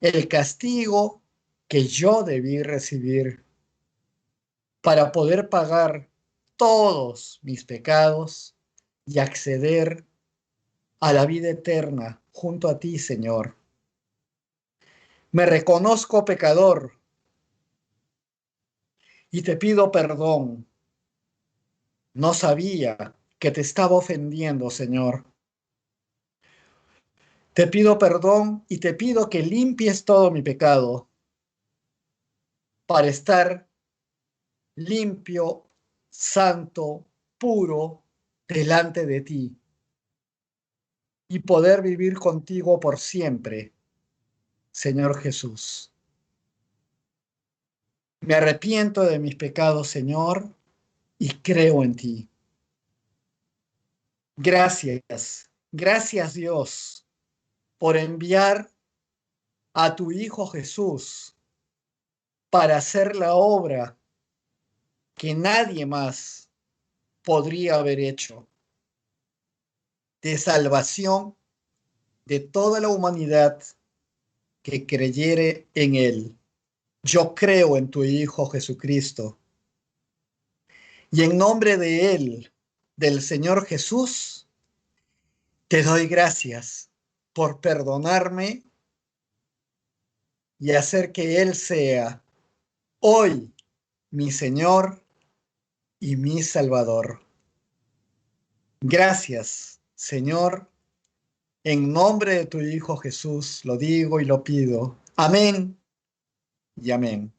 Speaker 2: el castigo que yo debí recibir para poder pagar todos mis pecados y acceder a la vida eterna junto a ti, Señor. Me reconozco pecador y te pido perdón. No sabía que te estaba ofendiendo, Señor. Te pido perdón y te pido que limpies todo mi pecado para estar limpio, santo, puro delante de ti y poder vivir contigo por siempre, Señor Jesús. Me arrepiento de mis pecados, Señor, y creo en ti. Gracias, gracias Dios por enviar a tu Hijo Jesús para hacer la obra que nadie más podría haber hecho, de salvación de toda la humanidad que creyere en Él. Yo creo en tu Hijo Jesucristo y en nombre de Él, del Señor Jesús, te doy gracias por perdonarme y hacer que Él sea hoy mi Señor y mi Salvador. Gracias, Señor, en nombre de tu Hijo Jesús, lo digo y lo pido. Amén y amén.